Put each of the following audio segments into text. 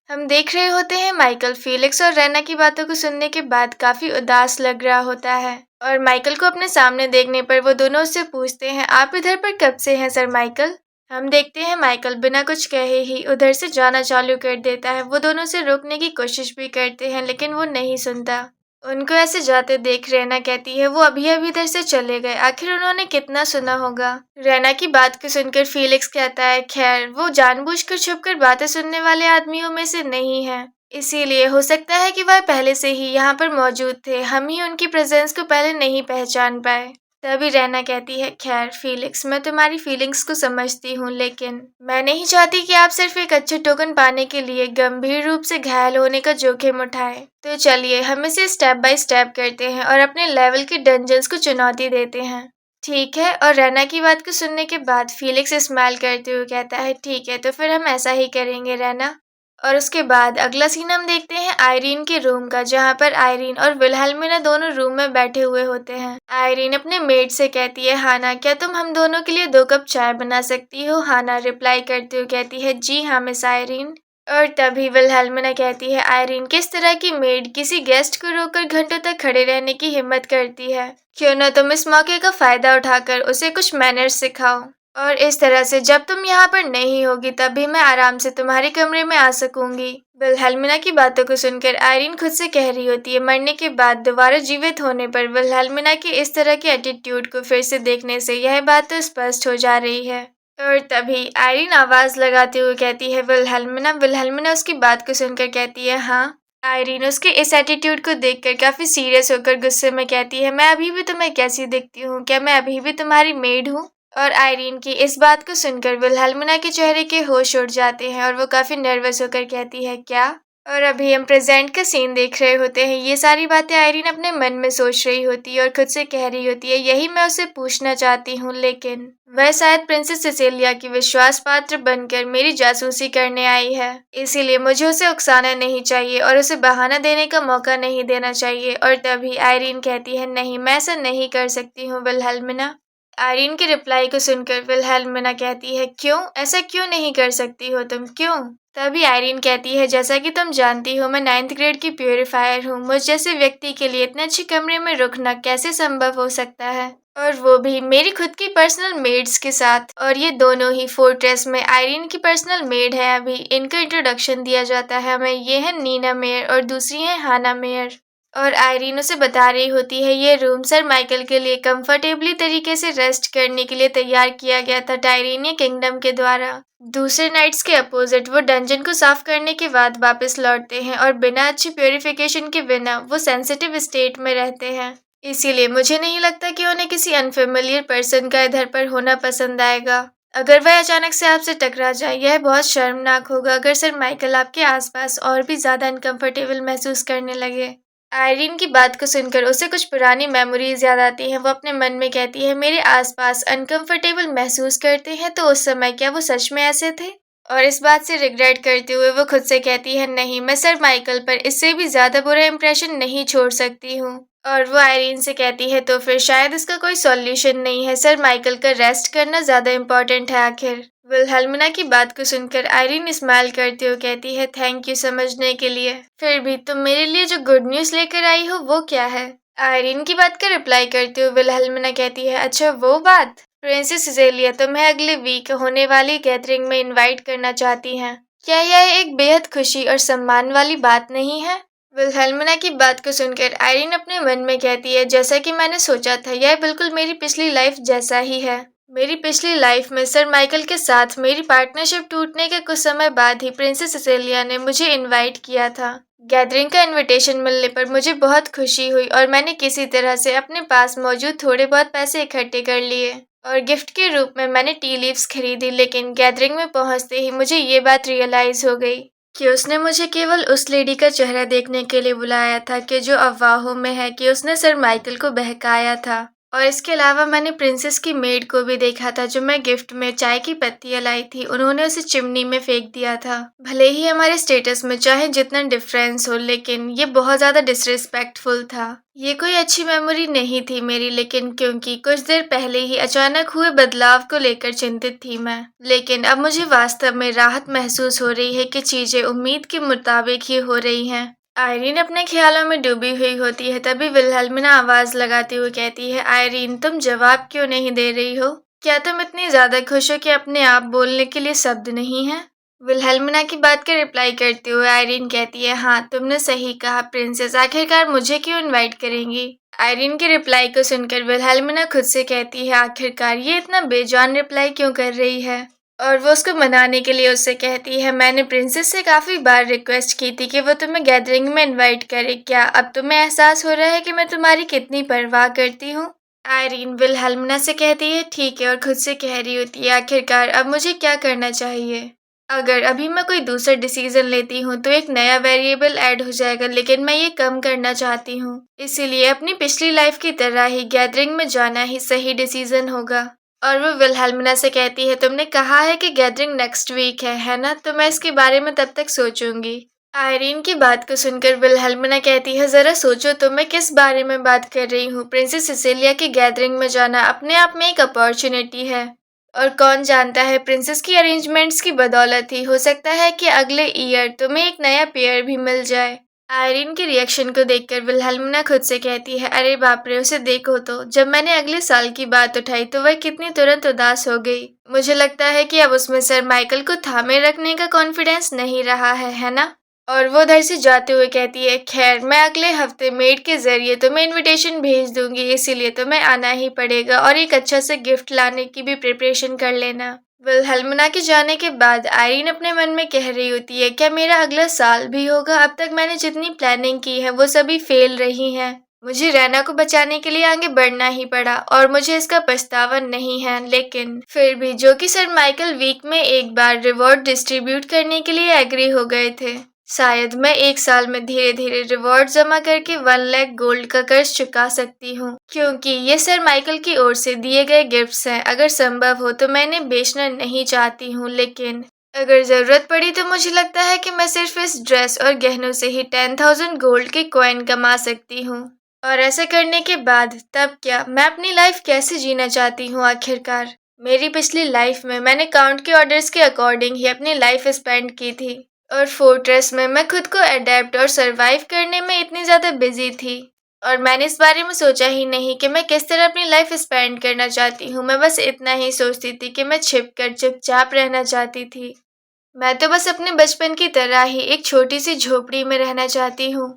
हम देख रहे होते हैं माइकल फीलिक्स और रैना की बातों को सुनने के बाद काफी उदास लग रहा होता है। और माइकल को अपने सामने देखने पर वो दोनों उससे पूछते हैं, आप इधर पर कब से हैं सर माइकल? हम देखते हैं माइकल बिना कुछ कहे ही उधर से जाना चालू कर देता है। वो दोनों से रोकने की कोशिश भी करते हैं लेकिन वो नहीं सुनता। उनको ऐसे जाते देख रैना कहती है, वो अभी अभी इधर से चले गए, आखिर उन्होंने कितना सुना होगा। रैना की बात को सुनकर फीलिक्स कहता है, खैर वो जानबूझकर छुपकर बातें सुनने वाले आदमियों में से नहीं है, इसीलिए हो सकता है कि वह पहले से ही यहाँ पर मौजूद थे, हम ही उनकी प्रेजेंस को पहले नहीं पहचान पाए। तभी रैना कहती है, खैर फीलिक्स, मैं तुम्हारी फीलिंग्स को समझती हूँ लेकिन मैं नहीं चाहती कि आप सिर्फ एक अच्छे टोकन पाने के लिए गंभीर रूप से घायल होने का जोखिम उठाएं। तो चलिए हम इसे स्टेप बाय स्टेप करते हैं और अपने लेवल के डंजन्स को चुनौती देते हैं। ठीक है। और रैना की बात को सुनने के बाद फीलिक्स स्माइल करते हुए कहता है, ठीक है तो फिर हम ऐसा ही करेंगे रैना। और उसके बाद अगला सीन हम देखते हैं आयरीन के रूम का, जहाँ पर आयरीन और विल्हेल्मिना दोनों रूम में बैठे हुए होते हैं। आयरीन अपने मेड से कहती है, हाना क्या तुम हम दोनों के लिए 2 कप चाय बना सकती हो? हाना रिप्लाई करते हुए कहती है, जी हाँ मिस आयरीन। और तभी विल्हेल्मिना कहती है, आयरीन किस तरह की मेड किसी गेस्ट को रोककर घंटों तक खड़े रहने की हिम्मत करती है? क्यों न तुम इस मौके का फायदा उठाकर उसे कुछ मैनर्स सिखाओ, और इस तरह से जब तुम यहाँ पर नहीं होगी तब भी मैं आराम से तुम्हारे कमरे में आ सकूंगी। विल्हेल्मिना की बातों को सुनकर आयरीन खुद से कह रही होती है, मरने के बाद दोबारा जीवित होने पर विल्हेल्मिना के इस तरह के एटीट्यूड को फिर से देखने से यह बात तो स्पष्ट हो जा रही है। और तभी आयरीन आवाज लगाते हुए कहती है, विल्हेल्मिना। विल्हेल्मिना उसकी बात को सुनकर कहती है, हाँ। आयरीन उसके इस एटीट्यूड को देखकर काफी सीरियस होकर गुस्से में कहती है, मैं अभी भी तुम्हें कैसी दिखती हूँ? क्या मैं अभी भी तुम्हारी मेड हूँ? और आयरीन की इस बात को सुनकर विल्हेल्मिना के चेहरे के होश उड़ जाते हैं और वो काफी नर्वस होकर कहती है, क्या? और अभी हम प्रेजेंट का सीन देख रहे होते हैं। ये सारी बातें आयरीन अपने मन में सोच रही होती है और खुद से कह रही होती है, यही मैं उसे पूछना चाहती हूँ, लेकिन वह शायद प्रिंसेस सिसिलिया की विश्वास पात्र बनकर मेरी जासूसी करने आई है, इसीलिए मुझे उसे उकसाना नहीं चाहिए और उसे बहाना देने का मौका नहीं देना चाहिए। और तभी आयरीन कहती है, नहीं मैं ऐसा नहीं कर सकती हूँ विल्हेल्मिना। आयरीन की रिप्लाई को सुनकर विल्हेल्मिना कहती है, क्यों? ऐसा क्यों नहीं कर सकती हो तुम, क्यों? तभी आयरीन कहती है, जैसा कि तुम जानती हो मैं 9th ग्रेड की प्यूरीफायर हूँ, मुझ जैसे व्यक्ति के लिए इतने अच्छे कमरे में रुकना कैसे संभव हो सकता है, और वो भी मेरी खुद की पर्सनल मेड्स के साथ। और ये दोनों ही फोर्ट्रेस में आयरीन की पर्सनल मेड है। अभी इनका इंट्रोडक्शन दिया जाता है हमें, ये है नीना मेयर और दूसरी है हाना मेयर। और आयरीन उसे बता रही होती है, ये रूम सर माइकल के लिए कंफर्टेबली तरीके से रेस्ट करने के लिए तैयार किया गया था टायरेनिया किंगडम के द्वारा। दूसरे नाइट्स के अपोजिट वो डंजन को साफ करने के बाद वापस लौटते हैं और बिना अच्छी प्योरिफिकेशन के बिना वो सेंसिटिव स्टेट में रहते हैं। इसीलिए मुझे नहीं लगता कि उन्हें किसी अनफेमिलियर पर्सन का इधर पर होना पसंद आएगा। अगर वह अचानक से आपसे टकरा जाए, यह बहुत शर्मनाक होगा अगर सर माइकल आपके आसपास और भी ज्यादा अनकंफर्टेबल महसूस करने लगे। आयरीन की बात को सुनकर उसे कुछ पुरानी मेमोरीज याद आती हैं। वो अपने मन में कहती है, मेरे आसपास अनकंफर्टेबल महसूस करते हैं तो उस समय क्या वो सच में ऐसे थे? और इस बात से रिग्रेट करते हुए वो खुद से कहती है, नहीं मैं सर माइकल पर इससे भी ज्यादा बुरा इंप्रेशन नहीं छोड़ सकती हूँ। और वो आयरीन से कहती है, तो फिर शायद इसका कोई सॉल्यूशन नहीं है, सर माइकल का रेस्ट करना ज्यादा इम्पोर्टेंट है आखिर। विल्हेल्मिना की बात को सुनकर आयरीन स्माइल करते हुए कहती है, थैंक यू समझने के लिए। फिर भी तुम मेरे लिए जो गुड न्यूज लेकर आई हो वो क्या है? आयरीन की बात का रिप्लाई करते हुए विल्हेल्मिना कहती है, अच्छा वो बात। प्रिंसेस सिसिलिया तुम्हें अगले वीक होने वाली गैदरिंग में इनवाइट करना चाहती हैं। क्या यह एक बेहद खुशी और सम्मान वाली बात नहीं है? विल्हेल्मिना की बात को सुनकर आयरीन अपने मन में कहती है, जैसा कि मैंने सोचा था, यह बिल्कुल मेरी पिछली लाइफ जैसा ही है। मेरी पिछली लाइफ में सर माइकल के साथ मेरी पार्टनरशिप टूटने के कुछ समय बाद ही प्रिंसेस सिसिलिया ने मुझे इनवाइट किया था। गैदरिंग का इनविटेशन मिलने पर मुझे बहुत खुशी हुई और मैंने किसी तरह से अपने पास मौजूद थोड़े बहुत पैसे इकट्ठे कर लिए और गिफ्ट के रूप में मैंने टी लीव्स खरीदी। लेकिन गैदरिंग में पहुंचते ही मुझे ये बात रियलाइज हो गई कि उसने मुझे केवल उस लेडी का चेहरा देखने के लिए बुलाया था कि जो अफवाहों में है कि उसने सर माइकल को बहकाया था। और इसके अलावा मैंने प्रिंसेस की मेड को भी देखा था जो मैं गिफ्ट में चाय की पत्तियां लाई थी, उन्होंने उसे चिमनी में फेंक दिया था। भले ही हमारे स्टेटस में चाहे जितना डिफरेंस हो, लेकिन ये बहुत ज्यादा डिसरिस्पेक्टफुल था। ये कोई अच्छी मेमोरी नहीं थी मेरी, लेकिन क्योंकि कुछ देर पहले ही अचानक हुए बदलाव को लेकर चिंतित थी मैं। लेकिन अब मुझे वास्तव में राहत महसूस हो रही है कि चीजें उम्मीद के मुताबिक ही हो रही हैं। आयरीन अपने ख्यालों में डूबी हुई होती है, तभी विल्हेल्मिना आवाज लगाती हुई कहती है, आयरीन तुम जवाब क्यों नहीं दे रही हो? क्या तुम इतनी ज्यादा खुश हो कि अपने आप बोलने के लिए शब्द नहीं है? विल्हेल्मिना की बात का रिप्लाई करते हुए आयरीन कहती है, हाँ तुमने सही कहा प्रिंसेस, आखिरकार मुझे क्यों इनवाइट करेंगी? आयरीन के रिप्लाई को सुनकर विल्हेल्मिना खुद से कहती है, आखिरकार ये इतना बेजान रिप्लाई क्यों कर रही है? और वो उसको मनाने के लिए उससे कहती है, मैंने प्रिंसेस से काफी बार रिक्वेस्ट की थी कि वो तुम्हें गैदरिंग में इनवाइट करे, क्या अब तुम्हें एहसास हो रहा है कि मैं तुम्हारी कितनी परवाह करती हूँ? आयरीन विल्हेल्मिना से कहती है, ठीक है, और खुद से कह रही होती है, आखिरकार अब मुझे क्या करना चाहिए? अगर अभी मैं कोई दूसरा डिसीजन लेती हूँ तो एक नया वेरिएबल ऐड हो जाएगा, लेकिन मैं ये कम करना चाहती हूँ, इसीलिए अपनी पिछली लाइफ की तरह ही गैदरिंग में जाना ही सही डिसीजन होगा। और वो विल्हेल्मिना से कहती है, तुमने कहा है कि गैदरिंग नेक्स्ट वीक है ना? तो मैं इसके बारे में तब तक सोचूंगी। आयरीन की बात को सुनकर विल्हेल्मिना कहती है, जरा सोचो तो मैं किस बारे में बात कर रही हूँ। प्रिंसेस सिसिलिया की गैदरिंग में जाना अपने आप में एक अपॉर्चुनिटी है, और कौन जानता है प्रिंसेस की अरेंजमेंट्स की बदौलत ही हो सकता है कि अगले ईयर तुम्हें एक नया पेयर भी मिल जाए। आयरीन के रिएक्शन को देखकर विल्हेल्मिना खुद से कहती है, अरे बाप रे, उसे देखो तो, जब मैंने अगले साल की बात उठाई तो वह कितनी तुरंत उदास हो गई। मुझे लगता है कि अब उसमें सर माइकल को थामे रखने का कॉन्फिडेंस नहीं रहा है ना? और वो उधर से जाते हुए कहती है, खैर मैं अगले हफ्ते मेड के जरिए तुम्हें इनविटेशन भेज दूंगी, इसीलिए तुम्हें आना ही पड़ेगा और एक अच्छा से गिफ्ट लाने की भी प्रिपरेशन कर लेना। विल्हेल्मिना के जाने के बाद आयरीन अपने मन में कह रही होती है, क्या मेरा अगला साल भी होगा? अब तक मैंने जितनी प्लानिंग की है वो सभी फेल रही हैं। मुझे रैना को बचाने के लिए आगे बढ़ना ही पड़ा और मुझे इसका पछतावा नहीं है, लेकिन फिर भी जो कि सर माइकल वीक में एक बार रिवॉर्ड डिस्ट्रीब्यूट करने के लिए एग्री हो गए थे, शायद मैं एक साल में धीरे धीरे रिवॉर्ड जमा करके 1 लाख गोल्ड का कर्ज चुका सकती हूँ, क्योंकि ये सर माइकल की ओर से दिए गए गिफ्ट्स हैं। अगर संभव हो तो मैं इन्हें बेचना नहीं चाहती हूँ, लेकिन अगर जरूरत पड़ी तो मुझे लगता है कि मैं सिर्फ इस ड्रेस और गहनों से ही 10,000 गोल्ड के कॉइन कमा सकती हूँ। और ऐसा करने के बाद तब क्या, मैं अपनी लाइफ कैसे जीना चाहती हूँ आखिरकार? मेरी पिछली लाइफ में मैंने काउंट के ऑर्डर्स के अकॉर्डिंग ही अपनी लाइफ स्पेंड की थी, और फोर्ट्रेस में मैं खुद को अडेप्ट और सरवाइव करने में इतनी ज़्यादा बिजी थी, और मैंने इस बारे में सोचा ही नहीं कि मैं किस तरह अपनी लाइफ स्पेंड करना चाहती हूँ। मैं बस इतना ही सोचती थी कि मैं छिपकर चुपचाप रहना चाहती थी। मैं तो बस अपने बचपन की तरह ही एक छोटी सी झोपड़ी में रहना चाहती हूँ।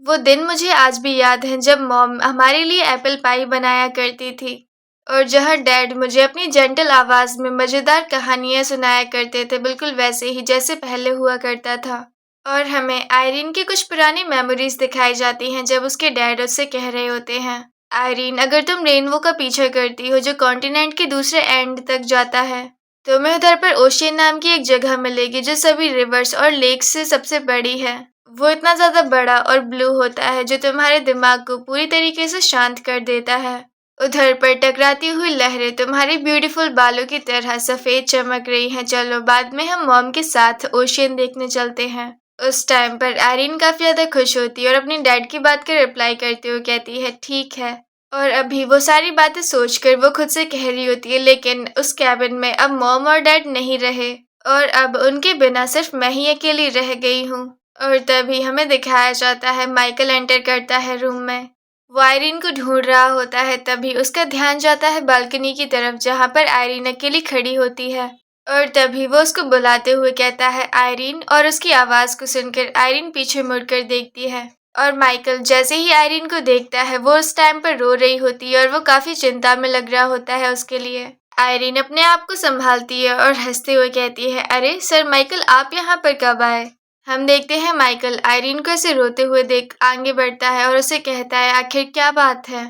वो दिन मुझे आज भी याद है जब मॉम हमारे लिए एप्पल पाई बनाया करती थी, और जहाँ डैड मुझे अपनी जेंटल आवाज में मजेदार कहानियां सुनाया करते थे, बिल्कुल वैसे ही जैसे पहले हुआ करता था। और हमें आयरीन की कुछ पुरानी मेमोरीज दिखाई जाती हैं जब उसके डैड उससे कह रहे होते हैं, आयरीन अगर तुम रेनबो का पीछा करती हो जो कॉन्टिनेंट के दूसरे एंड तक जाता है, तुम्हें उधर पर ओशियन नाम की एक जगह मिलेगी जो सभी रिवर्स और लेक्स से सबसे बड़ी है। वो इतना ज्यादा बड़ा और ब्लू होता है जो तुम्हारे दिमाग को पूरी तरीके से शांत कर देता है। उधर पर टकराती हुई लहरें तुम्हारे ब्यूटीफुल बालों की तरह सफेद चमक रही हैं। चलो बाद में हम मॉम के साथ ओशियन देखने चलते हैं। उस टाइम पर आयरीन काफी ज्यादा खुश होती है और अपनी डैड की बात का रिप्लाई करते हुए कहती है, ठीक है। और अभी वो सारी बातें सोचकर वो खुद से कह रही होती है, लेकिन उस कैबिन में अब मॉम और डैड नहीं रहे और अब उनके बिना सिर्फ मैं ही अकेली रह गई हूँ। और तभी हमें दिखाया जाता है माइकल एंटर करता है रूम में। वो आयरीन को ढूंढ रहा होता है, तभी उसका ध्यान जाता है बालकनी की तरफ जहाँ पर आयरीन अकेली खड़ी होती है, और तभी वो उसको बुलाते हुए कहता है, आयरीन। और उसकी आवाज को सुनकर आयरीन पीछे मुड़कर देखती है, और माइकल जैसे ही आयरीन को देखता है वो उस टाइम पर रो रही होती है और वो काफी चिंता में लग रहा होता है उसके लिए। आयरीन अपने आप को संभालती है और हंसते हुए कहती है, अरे सर माइकल, आप यहाँ पर कब आए? हम देखते हैं माइकल आयरीन को ऐसे रोते हुए देख आगे बढ़ता है और उसे कहता है, आखिर क्या बात है?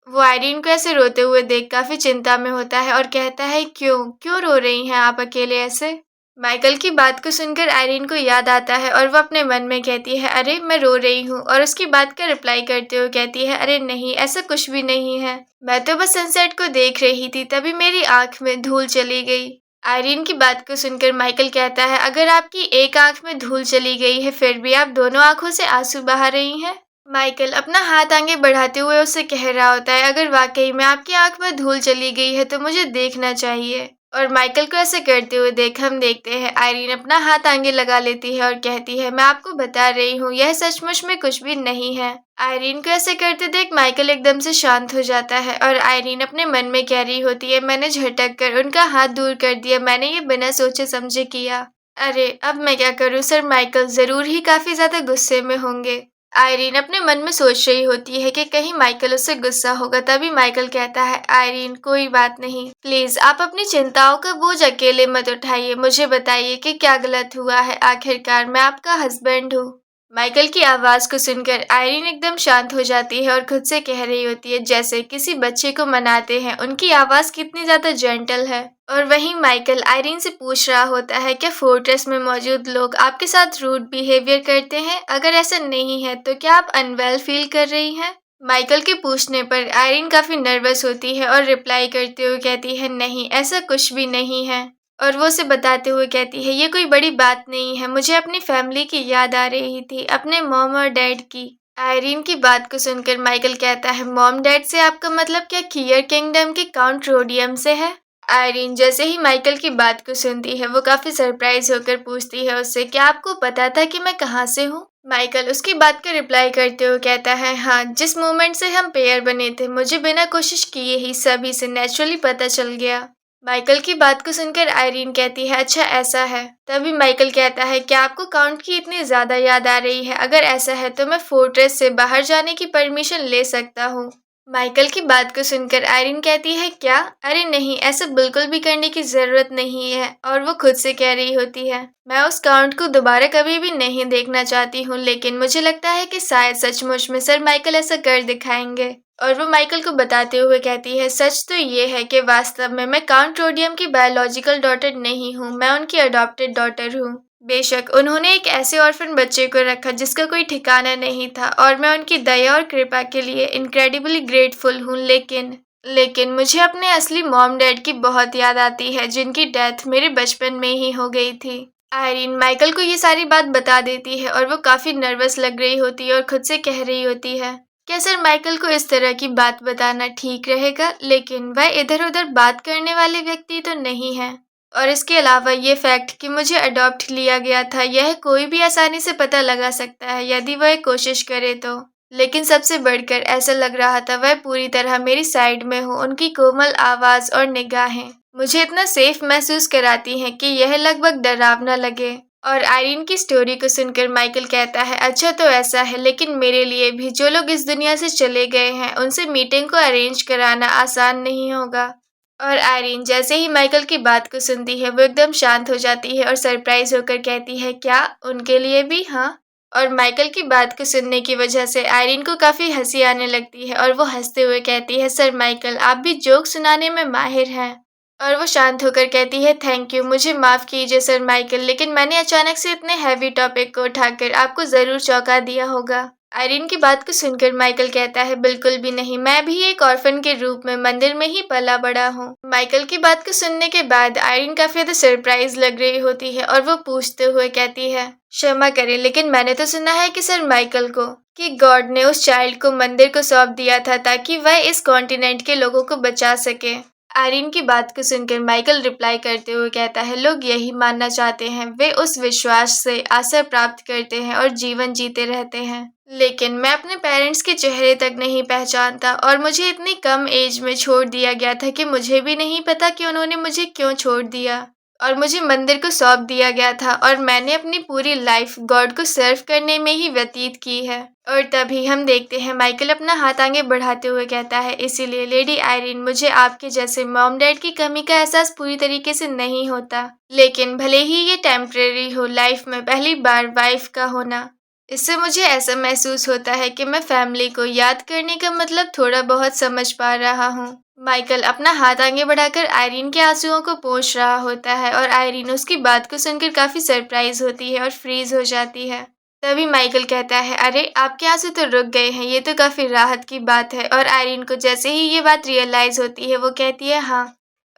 वो आयरीन को ऐसे रोते हुए देख काफी चिंता में होता है और कहता है, क्यों क्यों रो रही हैं आप अकेले ऐसे? माइकल की बात को सुनकर आयरीन को याद आता है और वो अपने मन में कहती है, अरे मैं रो रही हूँ। और उसकी बात का रिप्लाई करते हुए कहती है, अरे नहीं, ऐसा कुछ भी नहीं है, मैं तो बस सनसेट को देख रही थी, तभी मेरी आंख में धूल चली गई। आयरीन की बात को सुनकर माइकल कहता है, अगर आपकी एक आंख में धूल चली गई है, फिर भी आप दोनों आंखों से आंसू बहा रही हैं। माइकल अपना हाथ आगे बढ़ाते हुए उससे कह रहा होता है, अगर वाकई में आपकी आंख में धूल चली गई है तो मुझे देखना चाहिए। और माइकल को ऐसे करते हुए देख हम देखते हैं आयरीन अपना हाथ आगे लगा लेती है और कहती है, मैं आपको बता रही हूँ यह सचमुच में कुछ भी नहीं है। आयरीन को ऐसे करते देख माइकल एकदम से शांत हो जाता है और आयरीन अपने मन में कह रही होती है, मैंने झटक कर उनका हाथ दूर कर दिया, मैंने ये बिना सोचे समझे किया। अरे अब मैं क्या करूं सर, माइकल जरूर ही काफी ज्यादा गुस्से में होंगे। आयरीन अपने मन में सोच रही होती है कि कहीं माइकल उससे गुस्सा होगा। तभी माइकल कहता है, आयरीन कोई बात नहीं, प्लीज आप अपनी चिंताओं का बोझ अकेले मत उठाइए, मुझे बताइए कि क्या गलत हुआ है, आखिरकार मैं आपका हस्बैंड हूँ। माइकल की आवाज को सुनकर आयरीन एकदम शांत हो जाती है और खुद से कह रही होती है, जैसे किसी बच्चे को मनाते हैं, उनकी आवाज कितनी ज्यादा जेंटल है। और वहीं माइकल आयरीन से पूछ रहा होता है, क्या फोर्ट्रेस में मौजूद लोग आपके साथ रूड बिहेवियर करते हैं? अगर ऐसा नहीं है तो क्या आप अनवेल फील कर रही हैं? माइकल के पूछने पर आयरीन काफी नर्वस होती है और रिप्लाई करते हुए कहती है, नहीं ऐसा कुछ भी नहीं है। और वो उसे बताते हुए कहती है, ये कोई बड़ी बात नहीं है, मुझे अपनी फैमिली की याद आ रही थी, अपने मॉम और डैड की। आयरीन की बात को सुनकर माइकल कहता है, मॉम डैड से आपका मतलब क्या खीयर किंगडम के काउंट रोडियम से है? आयरीन जैसे ही माइकल की बात को सुनती है वो काफी सरप्राइज होकर पूछती है उससे, क्या आपको पता था कि मैं कहाँ से हूँ? माइकल उसकी बात का रिप्लाई करते हुए कहता है, हाँ जिस मोमेंट से हम पेयर बने थे मुझे बिना कोशिश किए ही सभी से नेचुरली पता चल गया। माइकल की बात को सुनकर आयरीन कहती है, अच्छा ऐसा है। तभी माइकल कहता है, क्या आपको काउंट की इतनी ज्यादा याद आ रही है? अगर ऐसा है तो मैं फोर्ट्रेस से बाहर जाने की परमिशन ले सकता हूँ। माइकल की बात को सुनकर आयरीन कहती है, क्या? अरे नहीं, ऐसा बिल्कुल भी करने की जरूरत नहीं है। और वो खुद से कह रही होती है, मैं उस काउंट को दोबारा कभी भी नहीं देखना चाहती हूँ, लेकिन मुझे लगता है कि शायद सचमुच में सर माइकल ऐसा कर दिखाएंगे। और वो माइकल को बताते हुए कहती है, सच तो ये है कि वास्तव में मैं काउंट रोडियम की बायोलॉजिकल डॉटर नहीं हूँ, मैं उनकी अडॉप्टेड डॉटर हूँ। बेशक उन्होंने एक ऐसे ऑर्फन बच्चे को रखा जिसका कोई ठिकाना नहीं था और मैं उनकी दया और कृपा के लिए इनक्रेडिबली ग्रेटफुल हूँ, लेकिन मुझे अपने असली मॉम डैड की बहुत याद आती है जिनकी डेथ मेरे बचपन में ही हो गई थी। आयरीन माइकल को ये सारी बात बता देती है और वो काफी नर्वस लग रही होती है और खुद से कह रही होती है, क्या सर माइकल को इस तरह की बात बताना ठीक रहेगा? लेकिन वह इधर उधर बात करने वाले व्यक्ति तो नहीं है। और इसके अलावा ये फैक्ट कि मुझे अडॉप्ट लिया गया था, यह कोई भी आसानी से पता लगा सकता है यदि वह कोशिश करे तो। लेकिन सबसे बढ़कर ऐसा लग रहा था वह पूरी तरह मेरी साइड में हो, उनकी कोमल आवाज और निगाहें मुझे इतना सेफ महसूस कराती हैं कि यह लगभग डरावना लगे। और आयरीन की स्टोरी को सुनकर माइकल कहता है, अच्छा तो ऐसा है, लेकिन मेरे लिए भी जो लोग इस दुनिया से चले गए हैं उनसे मीटिंग को अरेंज कराना आसान नहीं होगा। और आयरीन जैसे ही माइकल की बात को सुनती है वो एकदम शांत हो जाती है और सरप्राइज होकर कहती है, क्या उनके लिए भी? हाँ। और माइकल की बात को सुनने की वजह से आयरीन को काफी हंसी आने लगती है और वो हंसते हुए कहती है, सर माइकल आप भी जोक सुनाने में माहिर हैं। और वो शांत होकर कहती है, थैंक यू, मुझे माफ कीजिए सर माइकल, लेकिन मैंने अचानक से इतने हैवी टॉपिक को उठाकर आपको जरूर चौंका दिया होगा। आयरीन की बात को सुनकर माइकल कहता है, बिल्कुल भी नहीं, मैं भी एक ऑर्फन के रूप में मंदिर में ही पला बड़ा हूँ। माइकल की बात को सुनने के बाद आयरीन काफी ज्यादा सरप्राइज लग रही होती है और वो पूछते हुए कहती है, क्षमा करें लेकिन मैंने तो सुना है कि सर माइकल को कि गॉड ने उस चाइल्ड को मंदिर को सौंप दिया था ताकि वह इस कॉन्टिनेंट के लोगों को बचा सके। आयरीन की बात को सुनकर माइकल रिप्लाई करते हुए कहता है, लोग यही मानना चाहते हैं, वे उस विश्वास से आशा प्राप्त करते हैं और जीवन जीते रहते हैं, लेकिन मैं अपने पेरेंट्स के चेहरे तक नहीं पहचानता और मुझे इतनी कम एज में छोड़ दिया गया था कि मुझे भी नहीं पता कि उन्होंने मुझे क्यों छोड़ दिया। और मुझे मंदिर को सौंप दिया गया था और मैंने अपनी पूरी लाइफ गॉड को सर्व करने में ही व्यतीत की है। और तभी हम देखते हैं माइकल अपना हाथ आगे बढ़ाते हुए कहता है, इसीलिए लेडी आयरीन मुझे आपके जैसे मॉम डैड की कमी का एहसास पूरी तरीके से नहीं होता, लेकिन भले ही ये टेम्परेरी हो, लाइफ में पहली बार वाइफ का होना, इससे मुझे ऐसा महसूस होता है कि मैं फैमिली को याद करने का मतलब थोड़ा बहुत समझ पा रहा हूँ। माइकल अपना हाथ आगे बढ़ाकर आयरीन के आंसुओं को पोंछ रहा होता है और आयरीन उसकी बात को सुनकर काफी सरप्राइज होती है और फ्रीज हो जाती है। तभी माइकल कहता है, अरे आपके आंसू तो रुक गए हैं, ये तो काफी राहत की बात है। और आयरीन को जैसे ही ये बात रियलाइज होती है वो कहती है हाँ।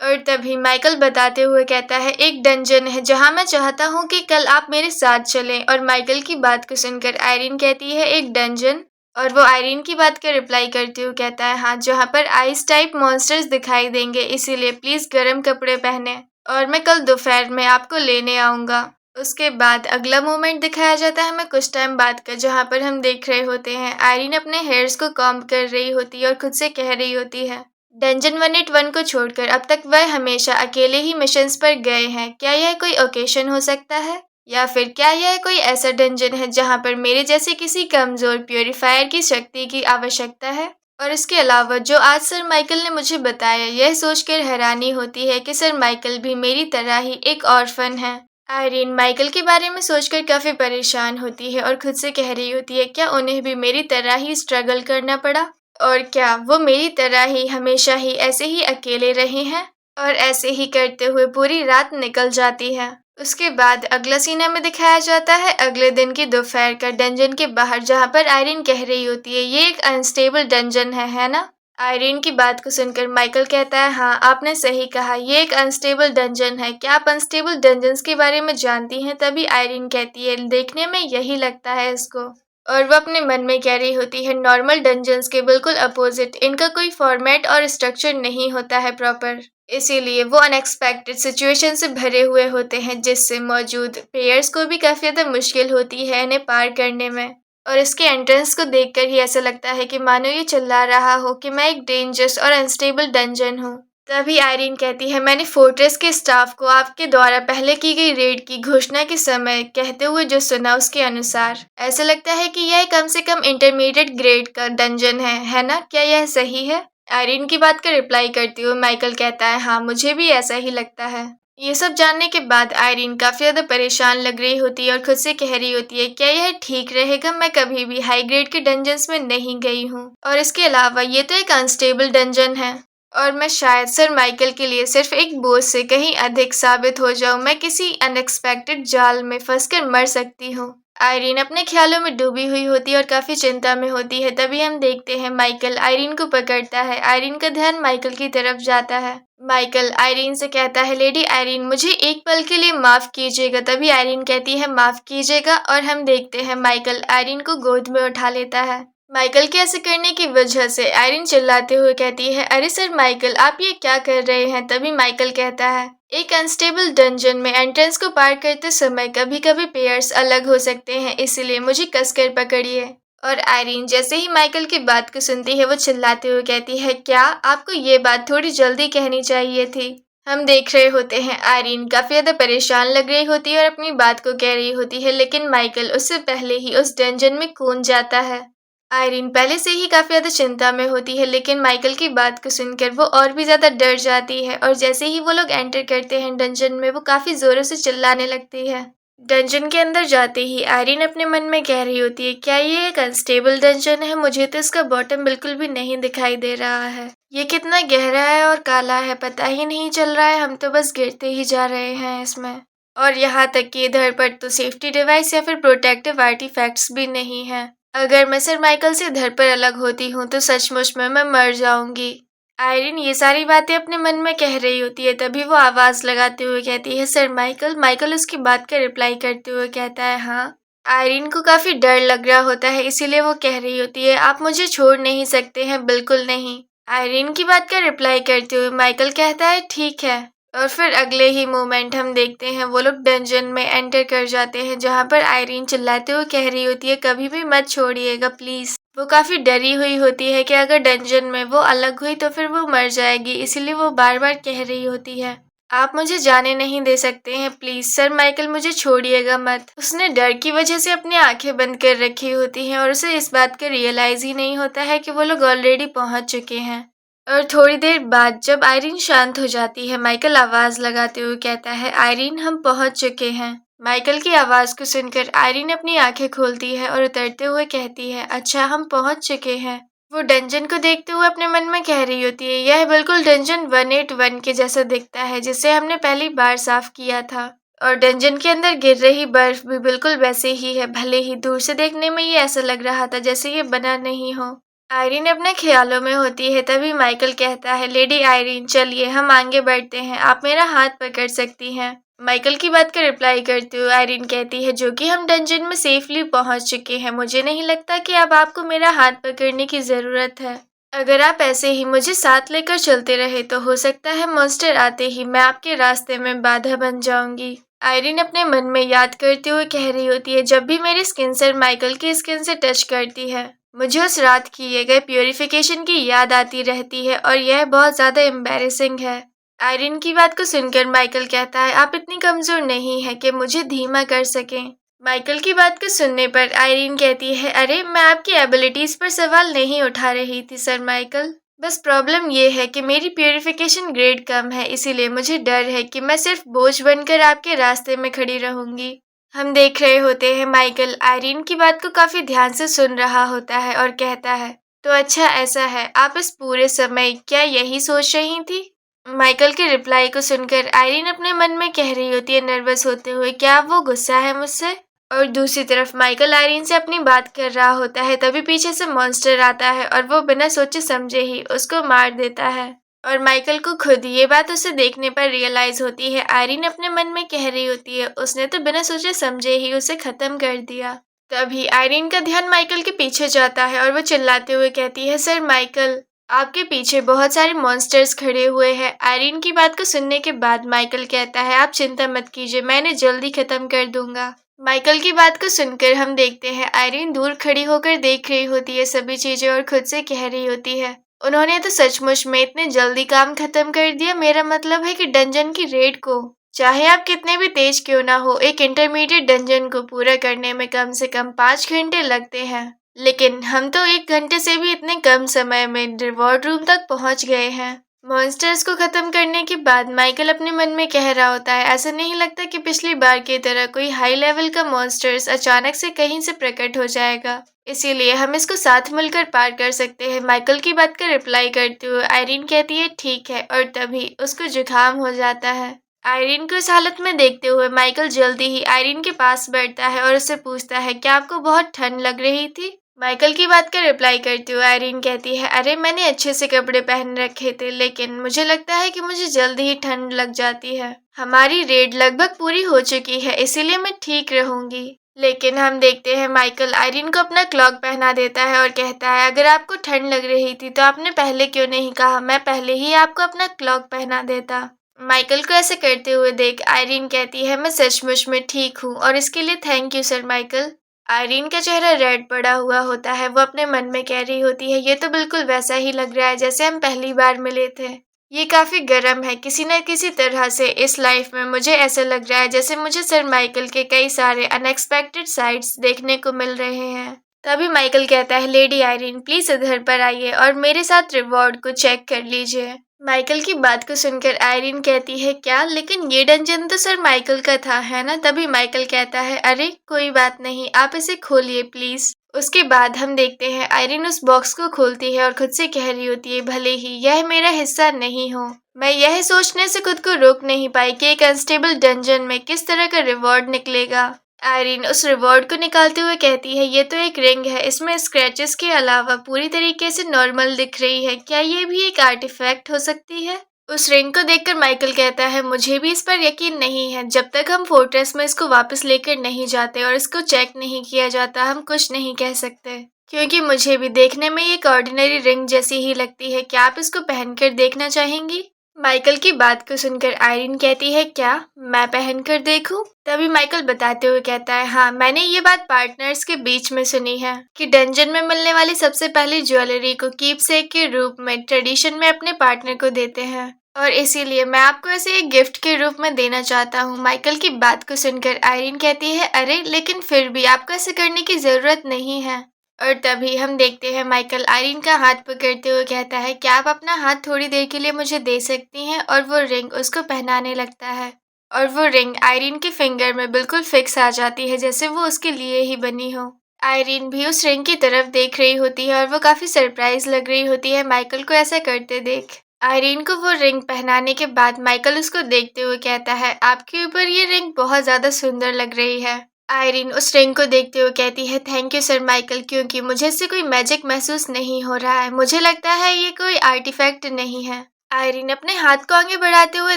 और तभी माइकल बताते हुए कहता है, एक डंजन है जहां मैं चाहता हूँ कि कल आप मेरे साथ चलें। और माइकल की बात को सुनकर आयरीन कहती है, एक डंजन? और वो आयरीन की बात का रिप्लाई करते हुए कहता है, हाँ, जहाँ पर आइस टाइप मॉन्स्टर्स दिखाई देंगे, इसीलिए प्लीज गर्म कपड़े पहने और मैं कल दोपहर में आपको लेने आऊंगा। उसके बाद अगला मोमेंट दिखाया जाता है हमें कुछ टाइम बाद का, जहाँ पर हम देख रहे होते हैं आयरीन अपने हेयर्स को कॉम्ब कर रही होती है और खुद से कह रही होती है, डंजन 181 को छोड़कर अब तक वह हमेशा अकेले ही मिशंस पर गए हैं। क्या यह कोई ओकेशन हो सकता है, या फिर क्या यह कोई ऐसा डंजन है जहां पर मेरे जैसे किसी कमजोर प्योरीफायर की शक्ति की आवश्यकता है? और इसके अलावा जो आज सर माइकल ने मुझे बताया, यह सोचकर हैरानी होती है कि सर माइकल भी मेरी तरह ही एक ऑर्फन है। आयरीन माइकल के बारे में सोचकर काफी परेशान होती है और खुद से कह रही होती है, क्या उन्हें भी मेरी तरह ही स्ट्रगल करना पड़ा? और क्या वो मेरी तरह ही हमेशा ही ऐसे ही अकेले रहे हैं? और ऐसे ही करते हुए पूरी रात निकल जाती है। उसके बाद अगला सीन हमें दिखाया जाता है अगले दिन की दोपहर का, डंजन के बाहर, जहाँ पर आयरीन कह रही होती है, ये एक अनस्टेबल डंजन है ना? आयरीन की बात को सुनकर माइकल कहता है, हाँ, आपने सही कहा, ये एक अनस्टेबल डंजन है। क्या आप अनस्टेबल डंजन्स के बारे में जानती हैं? तभी आयरीन कहती है, देखने में यही लगता है इसको। और वो अपने मन में कह रही होती है, नॉर्मल डंजन्स के बिल्कुल अपोजिट, इनका कोई फॉर्मेट और स्ट्रक्चर नहीं होता है प्रॉपर, इसीलिए वो अनएक्सपेक्टेड सिचुएशन से भरे हुए होते हैं, जिससे मौजूद प्लेयर्स को भी काफ़ी ज़्यादा मुश्किल होती है इन्हें पार करने में। और इसके एंट्रेंस को देखकर ही ऐसा लगता है कि मानो ये चिल्ला रहा हो कि मैं एक डेंजरस और अनस्टेबल डंजन हूँ। तभी आयरीन कहती है, मैंने फोर्ट्रेस के स्टाफ को आपके द्वारा पहले की गई रेड की घोषणा के समय कहते हुए जो सुना, उसके अनुसार ऐसा लगता है कि यह कम से कम इंटरमीडिएट ग्रेड का डंजन है ना? क्या यह सही है? आयरीन की बात का रिप्लाई करते हुए माइकल कहता है, हाँ, मुझे भी ऐसा ही लगता है। ये सब जानने के बाद आयरीन काफी ज्यादा परेशान लग रही होती है और खुद से कह रही होती है, क्या यह ठीक रहेगा? मैं कभी भी हाई ग्रेड के डंजन्स में नहीं गई हूँ, और इसके अलावा ये तो एक अनस्टेबल डंजन है और मैं शायद सर माइकल के लिए सिर्फ एक बोझ से कहीं अधिक साबित हो जाऊं। मैं किसी अनएक्सपेक्टेड जाल में फंसकर मर सकती हूँ। आयरीन अपने ख्यालों में डूबी हुई होती है और काफी चिंता में होती है। तभी हम देखते हैं माइकल आयरीन को पकड़ता है। आयरीन का ध्यान माइकल की तरफ जाता है। माइकल आयरीन से कहता है, लेडी आयरीन, मुझे एक पल के लिए माफ कीजिएगा। तभी आयरीन कहती है, माफ कीजिएगा, और हम देखते हैं माइकल आयरीन को गोद में उठा लेता है। माइकल के ऐसे करने की वजह से आयरीन चिल्लाते हुए कहती है, अरे सर माइकल, आप ये क्या कर रहे हैं? तभी माइकल कहता है, एक अनस्टेबल डंजन में एंट्रेंस को पार करते समय कभी कभी पेयर्स अलग हो सकते हैं, इसलिए मुझे कसकर पकड़िए। और आयरीन जैसे ही माइकल की बात को सुनती है वो चिल्लाते हुए कहती है, क्या आपको ये बात थोड़ी जल्दी कहनी चाहिए थी? हम देख रहे होते हैं आयरीन काफी ज्यादा परेशान लग रही होती है और अपनी बात को कह रही होती है, लेकिन माइकल उससे पहले ही उस डंजन में कूद जाता है। आयरीन पहले से ही काफी ज्यादा चिंता में होती है, लेकिन माइकल की बात को सुनकर वो और भी ज्यादा डर जाती है और जैसे ही वो लोग एंटर करते हैं डंजन में, वो काफी जोरों से चिल्लाने लगती है। डंजन के अंदर जाते ही आयरीन अपने मन में कह रही होती है, क्या ये एक अनस्टेबल डंजन है? मुझे तो इसका बॉटम बिल्कुल भी नहीं दिखाई दे रहा है। ये कितना गहरा है और काला है, पता ही नहीं चल रहा है, हम तो बस गिरते ही जा रहे हैं इसमें। और यहाँ तक कि इधर पर तो सेफ्टी डिवाइस या फिर प्रोटेक्टिव आर्टिफैक्ट्स भी नहीं है। अगर मैं सर माइकल से इधर पर अलग होती हूँ तो सचमुच में मैं मर जाऊंगी। आयरीन ये सारी बातें अपने मन में कह रही होती है। तभी वो आवाज लगाते हुए कहती है, सर माइकल। माइकल उसकी बात का रिप्लाई करते हुए कहता है, हाँ। आयरीन को काफी डर लग रहा होता है, इसीलिए वो कह रही होती है, आप मुझे छोड़ नहीं सकते हैं, बिल्कुल नहीं। आयरीन की बात का रिप्लाई करते हुए माइकल कहता है, ठीक है। और फिर अगले ही मोमेंट हम देखते हैं वो लोग डंजन में एंटर कर जाते हैं, जहाँ पर आयरीन चिल्लाते हुए कह रही होती है, कभी भी मत छोड़िएगा प्लीज। वो काफी डरी हुई होती है कि अगर डंजन में वो अलग हुई तो फिर वो मर जाएगी, इसीलिए वो बार बार कह रही होती है, आप मुझे जाने नहीं दे सकते हैं, प्लीज सर माइकल, मुझे छोड़िएगा मत। उसने डर की वजह से अपनी आंखें बंद कर रखी होती हैं और उसे इस बात का रियलाइज ही नहीं होता है कि वो लोग ऑलरेडी पहुंच चुके हैं। और थोड़ी देर बाद जब आयरीन शांत हो जाती है, माइकल आवाज लगाते हुए कहता है, आयरीन, हम पहुंच चुके हैं। माइकल की आवाज को सुनकर आयरीन अपनी आंखें खोलती है और उतरते हुए कहती है, अच्छा, हम पहुंच चुके हैं। वो डंजन को देखते हुए अपने मन में कह रही होती है, यह बिल्कुल डंजन 181 के जैसा दिखता है, जिसे हमने पहली बार साफ किया था। और डंजन के अंदर गिर रही बर्फ भी बिल्कुल वैसे ही है, भले ही दूर से देखने में ये ऐसा लग रहा था जैसे ये बना नहीं हो। आयरीन अपने ख्यालों में होती है, तभी माइकल कहता है, लेडी आयरीन चलिए हम आगे बढ़ते हैं, आप मेरा हाथ पकड़ सकती हैं। माइकल की बात का रिप्लाई करते हुए आयरीन कहती है, जो कि हम डंजन में सेफली पहुंच चुके हैं, मुझे नहीं लगता कि अब आपको मेरा हाथ पकड़ने की जरूरत है। अगर आप ऐसे ही मुझे साथ लेकर चलते रहे तो हो सकता है मॉन्स्टर आते ही मैं आपके रास्ते में बाधा बन जाऊंगी। आयरीन अपने मन में याद करते हुए कह रही होती है, जब भी मेरी स्किन सर माइकल की स्किन से टच करती है मुझे उस रात किए गए प्योरिफिकेशन की याद आती रहती है और यह बहुत ज्यादा एम्बैरेसिंग है। आयरीन की बात को सुनकर माइकल कहता है, आप इतनी कमजोर नहीं है कि मुझे धीमा कर सकें। माइकल की बात को सुनने पर आयरीन कहती है, अरे मैं आपकी एबिलिटीज पर सवाल नहीं उठा रही थी सर माइकल, बस प्रॉब्लम ये है कि मेरी प्योरिफिकेशन ग्रेड कम है, इसीलिए मुझे डर है कि मैं सिर्फ बोझ बनकर आपके रास्ते में खड़ी रहूंगी। हम देख रहे होते हैं माइकल आयरीन की बात को काफी ध्यान से सुन रहा होता है और कहता है, तो अच्छा ऐसा है, आप इस पूरे समय क्या यही सोच रही थी? माइकल के रिप्लाई को सुनकर आयरीन अपने मन में कह रही होती है नर्वस होते हुए, क्या वो गुस्सा है मुझसे? और दूसरी तरफ माइकल आयरीन से अपनी बात कर रहा होता है, तभी पीछे से मॉन्स्टर आता है और वो बिना सोचे समझे ही उसको मार देता है। और माइकल को खुद ये बात उसे देखने पर रियलाइज होती है। आयरीन अपने मन में कह रही होती है, उसने तो बिना सोचे समझे ही उसे खत्म कर दिया। तभी आयरीन का ध्यान माइकल के पीछे जाता है और वो चिल्लाते हुए कहती है, सर माइकल, आपके पीछे बहुत सारे मॉन्स्टर्स खड़े हुए हैं। आयरीन की बात को सुनने के बाद माइकल कहता है, आप चिंता मत कीजिए, मैं इन्हें जल्दी खत्म कर दूंगा। माइकल की बात को सुनकर हम देखते हैं आयरीन दूर खड़ी होकर देख रही होती है सभी चीजें और खुद से कह रही होती है, उन्होंने तो सचमुच में इतने जल्दी काम खत्म कर दिया। मेरा मतलब है कि डंजन की रेड को, चाहे आप कितने भी तेज क्यों ना हो, एक इंटरमीडिएट डंजन को पूरा करने में कम से कम 5 घंटे लगते हैं, लेकिन हम तो 1 घंटे से भी इतने कम समय में रिवॉर्ड रूम तक पहुंच गए हैं। मॉन्स्टर्स को खत्म करने के बाद माइकल अपने मन में कह रहा होता है, ऐसा नहीं लगता कि पिछली बार की तरह कोई हाई लेवल का मॉन्स्टर्स अचानक से कहीं से प्रकट हो जाएगा, इसीलिए हम इसको साथ मिलकर पार कर सकते हैं। माइकल की बात का रिप्लाई करते हुए आयरीन कहती है, ठीक है, और तभी उसको जुकाम हो जाता है। आयरीन को इस हालत में देखते हुए माइकल जल्दी ही आयरीन के पास बैठता है और उससे पूछता है, क्या आपको बहुत ठंड लग रही थी? माइकल की बात का रिप्लाई करते हुए आयरीन कहती है, अरे मैंने अच्छे से कपड़े पहन रखे थे, लेकिन मुझे लगता है कि मुझे जल्द ही ठंड लग जाती है। हमारी रेड लगभग पूरी हो चुकी है, इसीलिए मैं ठीक रहूंगी। लेकिन हम देखते हैं माइकल आयरीन को अपना क्लॉक पहना देता है और कहता है, अगर आपको ठंड लग रही थी तो आपने पहले क्यों नहीं कहा, मैं पहले ही आपको अपना क्लॉक पहना देता। माइकल को ऐसे करते हुए देख आयरीन कहती है, मैं सचमुच में ठीक हूँ और इसके लिए thank you sir Michael. Irene का चेहरा रेड पड़ा हुआ होता है, वो अपने मन में कह रही होती है, ये तो बिल्कुल वैसा ही लग रहा है जैसे हम पहली बार मिले थे। ये काफी गर्म है, किसी न किसी तरह से इस लाइफ में मुझे ऐसा लग रहा है जैसे मुझे सर माइकल के कई सारे अनएक्सपेक्टेड साइड्स देखने को मिल रहे हैं। तभी माइकल कहता है, लेडी आयरीन प्लीज इधर पर आइए और मेरे साथ रिवॉर्ड को चेक कर लीजिए। माइकल की बात को सुनकर आयरीन कहती है, क्या, लेकिन ये डंजन तो सर माइकल का था, है ना? तभी माइकल कहता है, अरे कोई बात नहीं, आप इसे खोलिए प्लीज। उसके बाद हम देखते हैं आयरीन उस बॉक्स को खोलती है और खुद से कह रही होती है, भले ही यह मेरा हिस्सा नहीं हो, मैं यह सोचने से खुद को रोक नहीं पाई कि एक अनस्टेबल डंजन में किस तरह का रिवॉर्ड निकलेगा। आयरीन उस रिवॉर्ड को निकालते हुए कहती है, ये तो एक रिंग है, इसमें स्क्रैचेस के अलावा पूरी तरीके से नॉर्मल दिख रही है, क्या ये भी एक आर्टिफैक्ट हो सकती है? उस रिंग को देखकर माइकल कहता है, मुझे भी इस पर यकीन नहीं है, जब तक हम फोर्ट्रेस में इसको वापस लेकर नहीं जाते और इसको चेक नहीं किया जाता हम कुछ नहीं कह सकते, क्योंकि मुझे भी देखने में ये एक ऑर्डिनरी रिंग जैसी ही लगती है। क्या आप इसको पहनकर देखना चाहेंगी? माइकल की बात को सुनकर आयरीन कहती है, क्या मैं पहनकर देखूं? तभी माइकल बताते हुए कहता है, हाँ, मैंने ये बात पार्टनर्स के बीच में सुनी है कि डंजन में मिलने वाली सबसे पहली ज्वेलरी को कीपसेक के रूप में ट्रेडिशन में अपने पार्टनर को देते हैं, और इसीलिए मैं आपको ऐसे एक गिफ्ट के रूप में देना चाहता हूँ। माइकल की बात को सुनकर आयरीन कहती है, अरे लेकिन फिर भी आपको ऐसे करने की जरूरत नहीं है। और तभी हम देखते हैं माइकल आयरीन का हाथ पकड़ते हुए कहता है, क्या आप अपना हाथ थोड़ी देर के लिए मुझे दे सकती हैं? और वो रिंग उसको पहनाने लगता है और वो रिंग आयरीन के फिंगर में बिल्कुल फिक्स आ जाती है, जैसे वो उसके लिए ही बनी हो। आयरीन भी उस रिंग की तरफ देख रही होती है और वो काफी सरप्राइज लग रही होती है माइकल को ऐसा करते देख। आयरीन को वो रिंग पहनाने के बाद माइकल उसको देखते हुए कहता है, आपके ऊपर ये रिंग बहुत ज्यादा सुंदर लग रही है। आयरीन उस रिंग को देखते हुए कहती है, थैंक यू सर माइकल, क्योंकि मुझे इससे कोई मैजिक महसूस नहीं हो रहा है। मुझे लगता है ये कोई आर्टिफैक्ट नहीं है। आयरीन अपने हाथ को आगे बढ़ाते हुए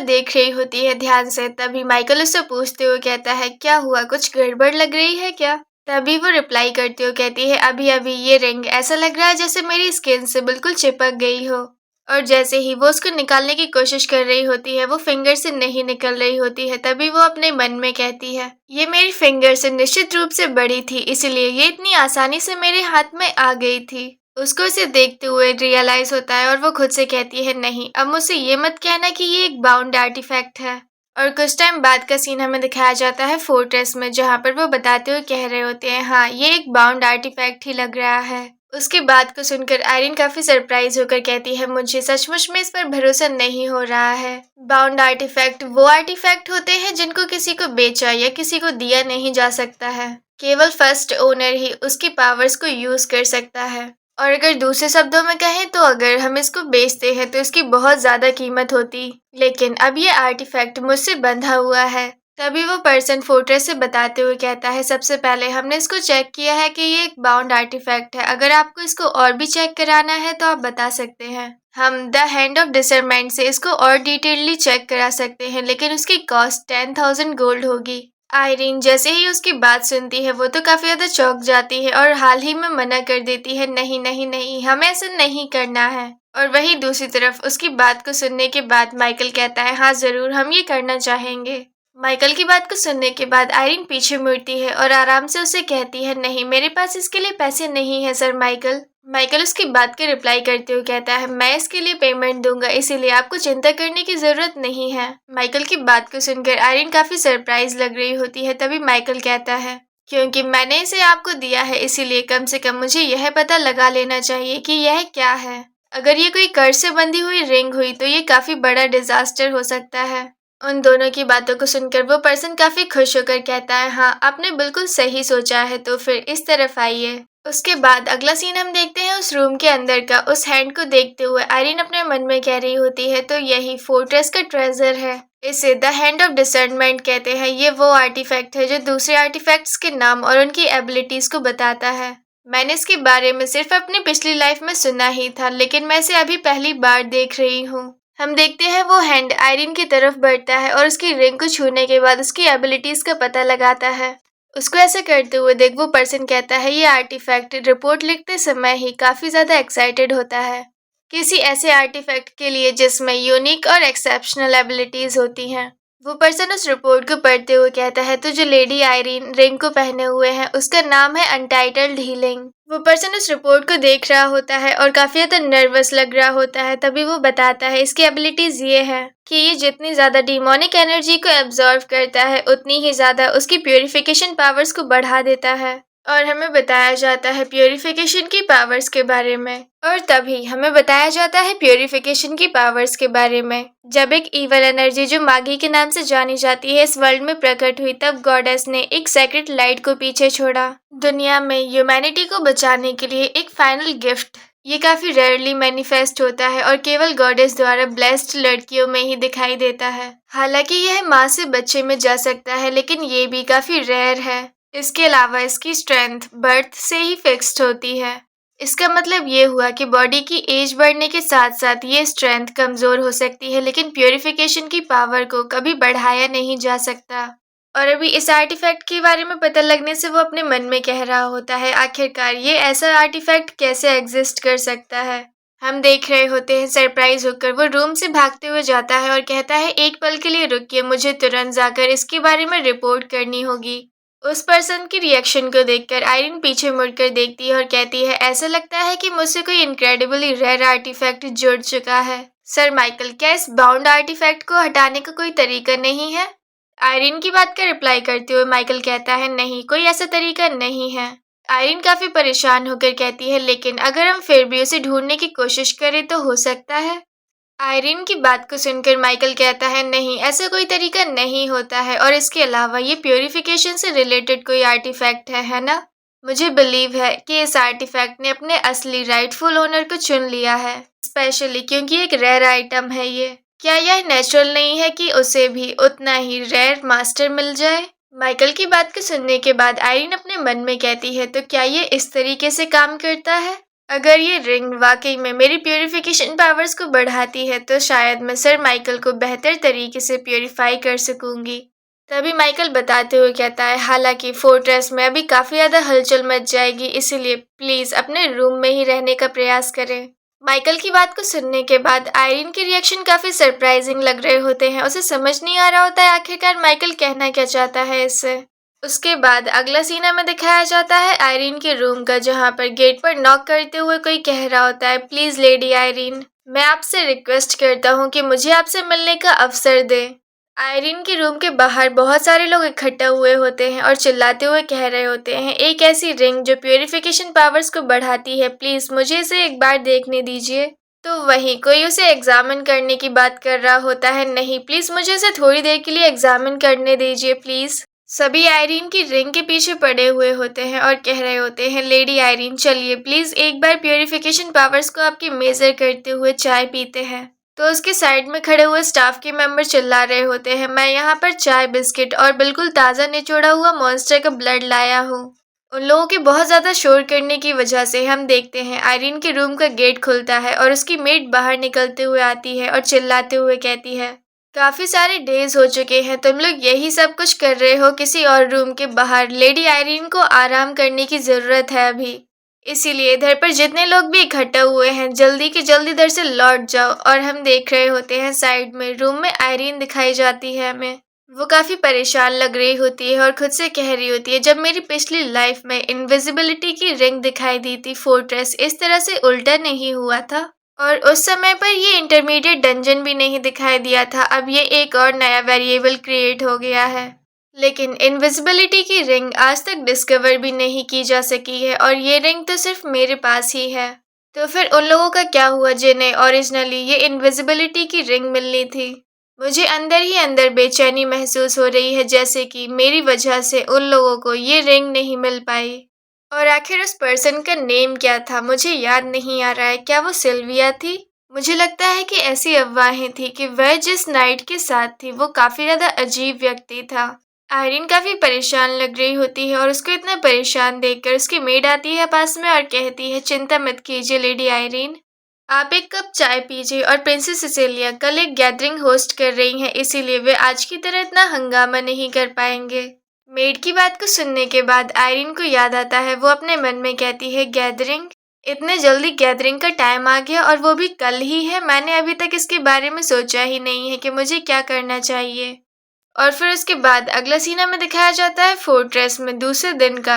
देख रही होती है ध्यान से। तभी माइकल उससे पूछते हुए कहता है, क्या हुआ, कुछ गड़बड़ लग रही है क्या? तभी वो रिप्लाई करते हुए कहती है, अभी अभी ये रिंग ऐसा लग रहा है जैसे मेरी स्किन से बिल्कुल चिपक गई हो। और जैसे ही वो उसको निकालने की कोशिश कर रही होती है, वो फिंगर से नहीं निकल रही होती है। तभी वो अपने मन में कहती है, ये मेरी फिंगर से निश्चित रूप से बड़ी थी, इसलिए ये इतनी आसानी से मेरे हाथ में आ गई थी। उसको इसे देखते हुए रियलाइज होता है और वो खुद से कहती है, नहीं, अब मुझसे ये मत कहना कि ये एक बाउंड आर्टिफैक्ट है। और कुछ टाइम बाद का सीन हमें दिखाया जाता है फोर्ट्रेस में, जहाँ पर वो बताते हुए कह रहे होते हैं, हाँ, ये एक बाउंड आर्टिफैक्ट ही लग रहा है। उसकी बात को सुनकर आयरीन काफी सरप्राइज होकर कहती है, मुझे सचमुच में इस पर भरोसा नहीं हो रहा है। बाउंड आर्टिफैक्ट वो आर्टिफैक्ट होते हैं जिनको किसी को बेचा या किसी को दिया नहीं जा सकता है। केवल फर्स्ट ओनर ही उसकी पावर्स को यूज कर सकता है। और अगर दूसरे शब्दों में कहें तो अगर हम इसको बेचते हैं तो इसकी बहुत ज्यादा कीमत होती। लेकिन अब ये आर्टिफैक्ट मुझसे बंधा हुआ है। तभी वो पर्सन फोर्ट्रेस से बताते हुए कहता है, सबसे पहले हमने इसको चेक किया है कि ये एक बाउंड आर्टिफैक्ट है। अगर आपको इसको और भी चेक कराना है तो आप बता सकते हैं। हम द हैंड ऑफ डिसरमेंट से इसको और डिटेलली चेक करा सकते हैं, लेकिन उसकी कॉस्ट 10,000 गोल्ड होगी। आयरीन जैसे ही उसकी बात सुनती है वो तो काफी ज्यादा चौंक जाती है और हाल ही में मना कर देती है, नहीं नहीं नहीं, हमें ऐसा नहीं करना है। और वहीं दूसरी तरफ उसकी बात को सुनने के बाद माइकल कहता है, हाँ जरूर, हम ये करना चाहेंगे। माइकल की बात को सुनने के बाद आयरीन पीछे मुड़ती है और आराम से उसे कहती है, नहीं, मेरे पास इसके लिए पैसे नहीं है सर माइकल। माइकल उसकी बात के रिप्लाई करते हुए कहता है, मैं इसके लिए पेमेंट दूंगा, इसीलिए आपको चिंता करने की जरूरत नहीं है। माइकल की बात को सुनकर आयरीन काफी सरप्राइज लग रही होती है। तभी माइकल कहता है, क्योंकि मैंने इसे आपको दिया है, इसीलिए कम से कम मुझे यह पता लगा लेना चाहिए कि यह क्या है। अगर ये कोई कर्ज से बंधी हुई रिंग हुई तो ये काफी बड़ा डिजास्टर हो सकता है। उन दोनों की बातों को सुनकर वो पर्सन काफी खुश होकर कहता है, हाँ, आपने बिल्कुल सही सोचा है, तो फिर इस तरफ आइए। उसके बाद अगला सीन हम देखते हैं उस रूम के अंदर का। उस हैंड को देखते हुए आयरीन अपने मन में कह रही होती है, तो यही फोर्ट्रेस का ट्रेजर है। इसे द हैंड ऑफ डिसर्नमेंट कहते हैं। ये वो आर्टिफैक्ट है जो दूसरे आर्टिफैक्ट्स के नाम और उनकी एबिलिटीज को बताता है। मैंने इसके बारे में सिर्फ अपनी पिछली लाइफ में सुना ही था, लेकिन मैं इसे अभी पहली बार देख रही हूँ। हम देखते हैं वो हैंड आयरीन की तरफ बढ़ता है और उसकी रिंग को छूने के बाद उसकी एबिलिटीज का पता लगाता है। उसको ऐसा करते हुए देख वो पर्सन कहता है, ये आर्टिफैक्ट रिपोर्ट लिखते समय ही काफी ज्यादा एक्साइटेड होता है किसी ऐसे आर्टिफैक्ट के लिए जिसमें यूनिक और एक्सेप्शनल एबिलिटीज होती हैं। वो पर्सन उस रिपोर्ट को पढ़ते हुए कहता है, तो जो लेडी आयरीन रिंग को पहने हुए हैं उसका नाम है अनटाइटल्ड हीलिंग। वो पर्सन उस रिपोर्ट को देख रहा होता है और काफी ज्यादा नर्वस लग रहा होता है। तभी वो बताता है, इसकी एबिलिटीज ये है कि ये जितनी ज्यादा डिमोनिक एनर्जी को एब्जॉर्व करता है उतनी ही ज्यादा उसकी प्यूरिफिकेशन पावर्स को बढ़ा देता है। और हमें बताया जाता है प्यूरिफिकेशन की पावर्स के बारे में। और तभी हमें बताया जाता है प्यूरिफिकेशन की पावर्स के बारे में, जब एक इवल एनर्जी जो मागी के नाम से जानी जाती है इस वर्ल्ड में प्रकट हुई, तब गॉडेस ने एक सेक्रेट लाइट को पीछे छोड़ा दुनिया में ह्यूमैनिटी को बचाने के लिए एक फाइनल गिफ्ट। ये काफी रेयरली मैनिफेस्ट होता है और केवल गॉडेस द्वारा ब्लेस्ड लड़कियों में ही दिखाई देता है। हालांकि यह माँ से बच्चे में जा सकता है, लेकिन ये भी काफी रेयर है। इसके अलावा इसकी स्ट्रेंथ बर्थ से ही फिक्स्ड होती है। इसका मतलब ये हुआ कि बॉडी की एज बढ़ने के साथ साथ ये स्ट्रेंथ कमजोर हो सकती है, लेकिन प्यूरिफिकेशन की पावर को कभी बढ़ाया नहीं जा सकता। और अभी इस आर्टिफैक्ट के बारे में पता लगने से वो अपने मन में कह रहा होता है, आखिरकार ये ऐसा आर्टिफैक्ट कैसे एग्जिस्ट कर सकता है। हम देख रहे होते हैं सरप्राइज होकर वो रूम से भागते हुए जाता है और कहता है, एक पल के लिए रुकिए, मुझे तुरंत जाकर इसके बारे में रिपोर्ट करनी होगी। उस पर्सन की रिएक्शन को देखकर आयरीन पीछे मुड़कर देखती है और कहती है, ऐसा लगता है कि मुझसे कोई इनक्रेडिबली रेयर आर्टिफैक्ट जुड़ चुका है। सर माइकल, क्या इस बाउंड आर्टिफैक्ट को हटाने का कोई तरीका नहीं है? आयरीन की बात का रिप्लाई करते हुए माइकल कहता है, नहीं, कोई ऐसा तरीका नहीं है। आयरीन काफी परेशान होकर कहती है, लेकिन अगर हम फिर भी उसे ढूंढने की कोशिश करें तो हो सकता है। आयरीन की बात को सुनकर माइकल कहता है, नहीं, ऐसा कोई तरीका नहीं होता है, और इसके अलावा ये प्यूरिफिकेशन से रिलेटेड कोई आर्टिफैक्ट है ना? मुझे बिलीव है कि इस आर्टिफैक्ट ने अपने असली राइटफुल ओनर को चुन लिया है, स्पेशली क्योंकि एक रेयर आइटम है ये। क्या यह नेचुरल नहीं है कि उसे भी उतना ही रेयर मास्टर मिल जाए? माइकल की बात को सुनने के बाद आयरीन अपने मन में कहती है, तो क्या ये इस तरीके से काम करता है? अगर ये रिंग वाकई में मेरी प्यूरिफिकेशन पावर्स को बढ़ाती है तो शायद मैं सर माइकल को बेहतर तरीके से प्यूरिफाई कर सकूंगी। तभी माइकल बताते हुए कहता है, हालांकि फोर्ट्रेस में अभी काफी ज्यादा हलचल मच जाएगी, इसीलिए प्लीज अपने रूम में ही रहने का प्रयास करें। माइकल की बात को सुनने के बाद आयरीन के रिएक्शन काफी सरप्राइजिंग लग रहे होते हैं। उसे समझ नहीं आ रहा होता है आखिरकार माइकल कहना क्या चाहता है इससे। उसके बाद अगला सीन हमें दिखाया जाता है आयरीन के रूम का, जहाँ पर गेट पर नॉक करते हुए कोई कह रहा होता है, प्लीज लेडी आयरीन, मैं आपसे रिक्वेस्ट करता हूँ कि मुझे आपसे मिलने का अवसर दे। आयरीन के रूम के बाहर बहुत सारे लोग इकट्ठा हुए होते हैं और चिल्लाते हुए कह रहे होते हैं, एक ऐसी रिंग जो प्यूरिफिकेशन पावर्स को बढ़ाती है, प्लीज मुझे इसे एक बार देखने दीजिए। तो वहीं कोई उसे एग्जामिन करने की बात कर रहा होता है, नहीं प्लीज मुझे इसे थोड़ी देर के लिए एग्जामिन करने दीजिए प्लीज। सभी आयरीन की रिंग के पीछे पड़े हुए होते हैं और कह रहे होते हैं, लेडी आयरीन चलिए प्लीज एक बार प्यूरिफिकेशन पावर्स को आपकी मेजर करते हुए चाय पीते हैं। तो उसके साइड में खड़े हुए स्टाफ के मेंबर चिल्ला रहे होते हैं, मैं यहाँ पर चाय बिस्किट और बिल्कुल ताज़ा निचोड़ा हुआ मॉन्स्टर का ब्लड लाया हूँ। उन लोगों के बहुत ज़्यादा शोर करने की वजह से हम देखते हैं आयरीन के रूम का गेट खुलता है और उसकी मेड बाहर निकलते हुए आती है और चिल्लाते हुए कहती है, काफ़ी सारे डेज हो चुके हैं तुम लोग यही सब कुछ कर रहे हो किसी और रूम के बाहर, लेडी आयरीन को आराम करने की ज़रूरत है अभी, इसीलिए इधर पर जितने लोग भी इकट्ठा हुए हैं जल्दी की जल्दी इधर से लौट जाओ। और हम देख रहे होते हैं साइड में रूम में आयरीन दिखाई जाती है हमें। वो काफ़ी परेशान लग रही होती है और खुद से कह रही होती है, जब मेरी पिछली लाइफ में इनविजिबिलिटी की रिंग दिखाई दी थी फोर्ट्रेस इस तरह से उल्टा नहीं हुआ था और उस समय पर ये इंटरमीडिएट डंजन भी नहीं दिखाई दिया था, अब ये एक और नया वेरिएबल क्रिएट हो गया है। लेकिन इनविजिबिलिटी की रिंग आज तक डिस्कवर भी नहीं की जा सकी है और ये रिंग तो सिर्फ मेरे पास ही है। तो फिर उन लोगों का क्या हुआ जिन्हें ओरिजिनली ये इनविजिबिलिटी की रिंग मिलनी थी? मुझे अंदर ही अंदर बेचैनी महसूस हो रही है, जैसे कि मेरी वजह से उन लोगों को ये रिंग नहीं मिल पाई। और आखिर उस पर्सन का नेम क्या था मुझे याद नहीं आ रहा है, क्या वो सिल्विया थी? मुझे लगता है कि ऐसी अफवाहें थी कि वह जिस नाइट के साथ थी वो काफ़ी ज़्यादा अजीब व्यक्ति था। आयरीन काफ़ी परेशान लग रही होती है और उसको इतना परेशान देखकर उसकी मेड आती है पास में और कहती है, चिंता मत कीजिए लेडी आयरीन, आप एक कप चाय पीजिए और प्रिंसेस सिसिलिया कल एक गैदरिंग होस्ट कर रही हैं, इसीलिए वे आज की तरह इतना हंगामा नहीं कर पाएंगे। मेड की बात को सुनने के बाद आयरीन को याद आता है, वो अपने मन में कहती है, गैदरिंग, इतने जल्दी गैदरिंग का टाइम आ गया और वो भी कल ही है, मैंने अभी तक इसके बारे में सोचा ही नहीं है कि मुझे क्या करना चाहिए। और फिर उसके बाद अगला सीन हमें दिखाया जाता है फोर्ट्रेस में दूसरे दिन का।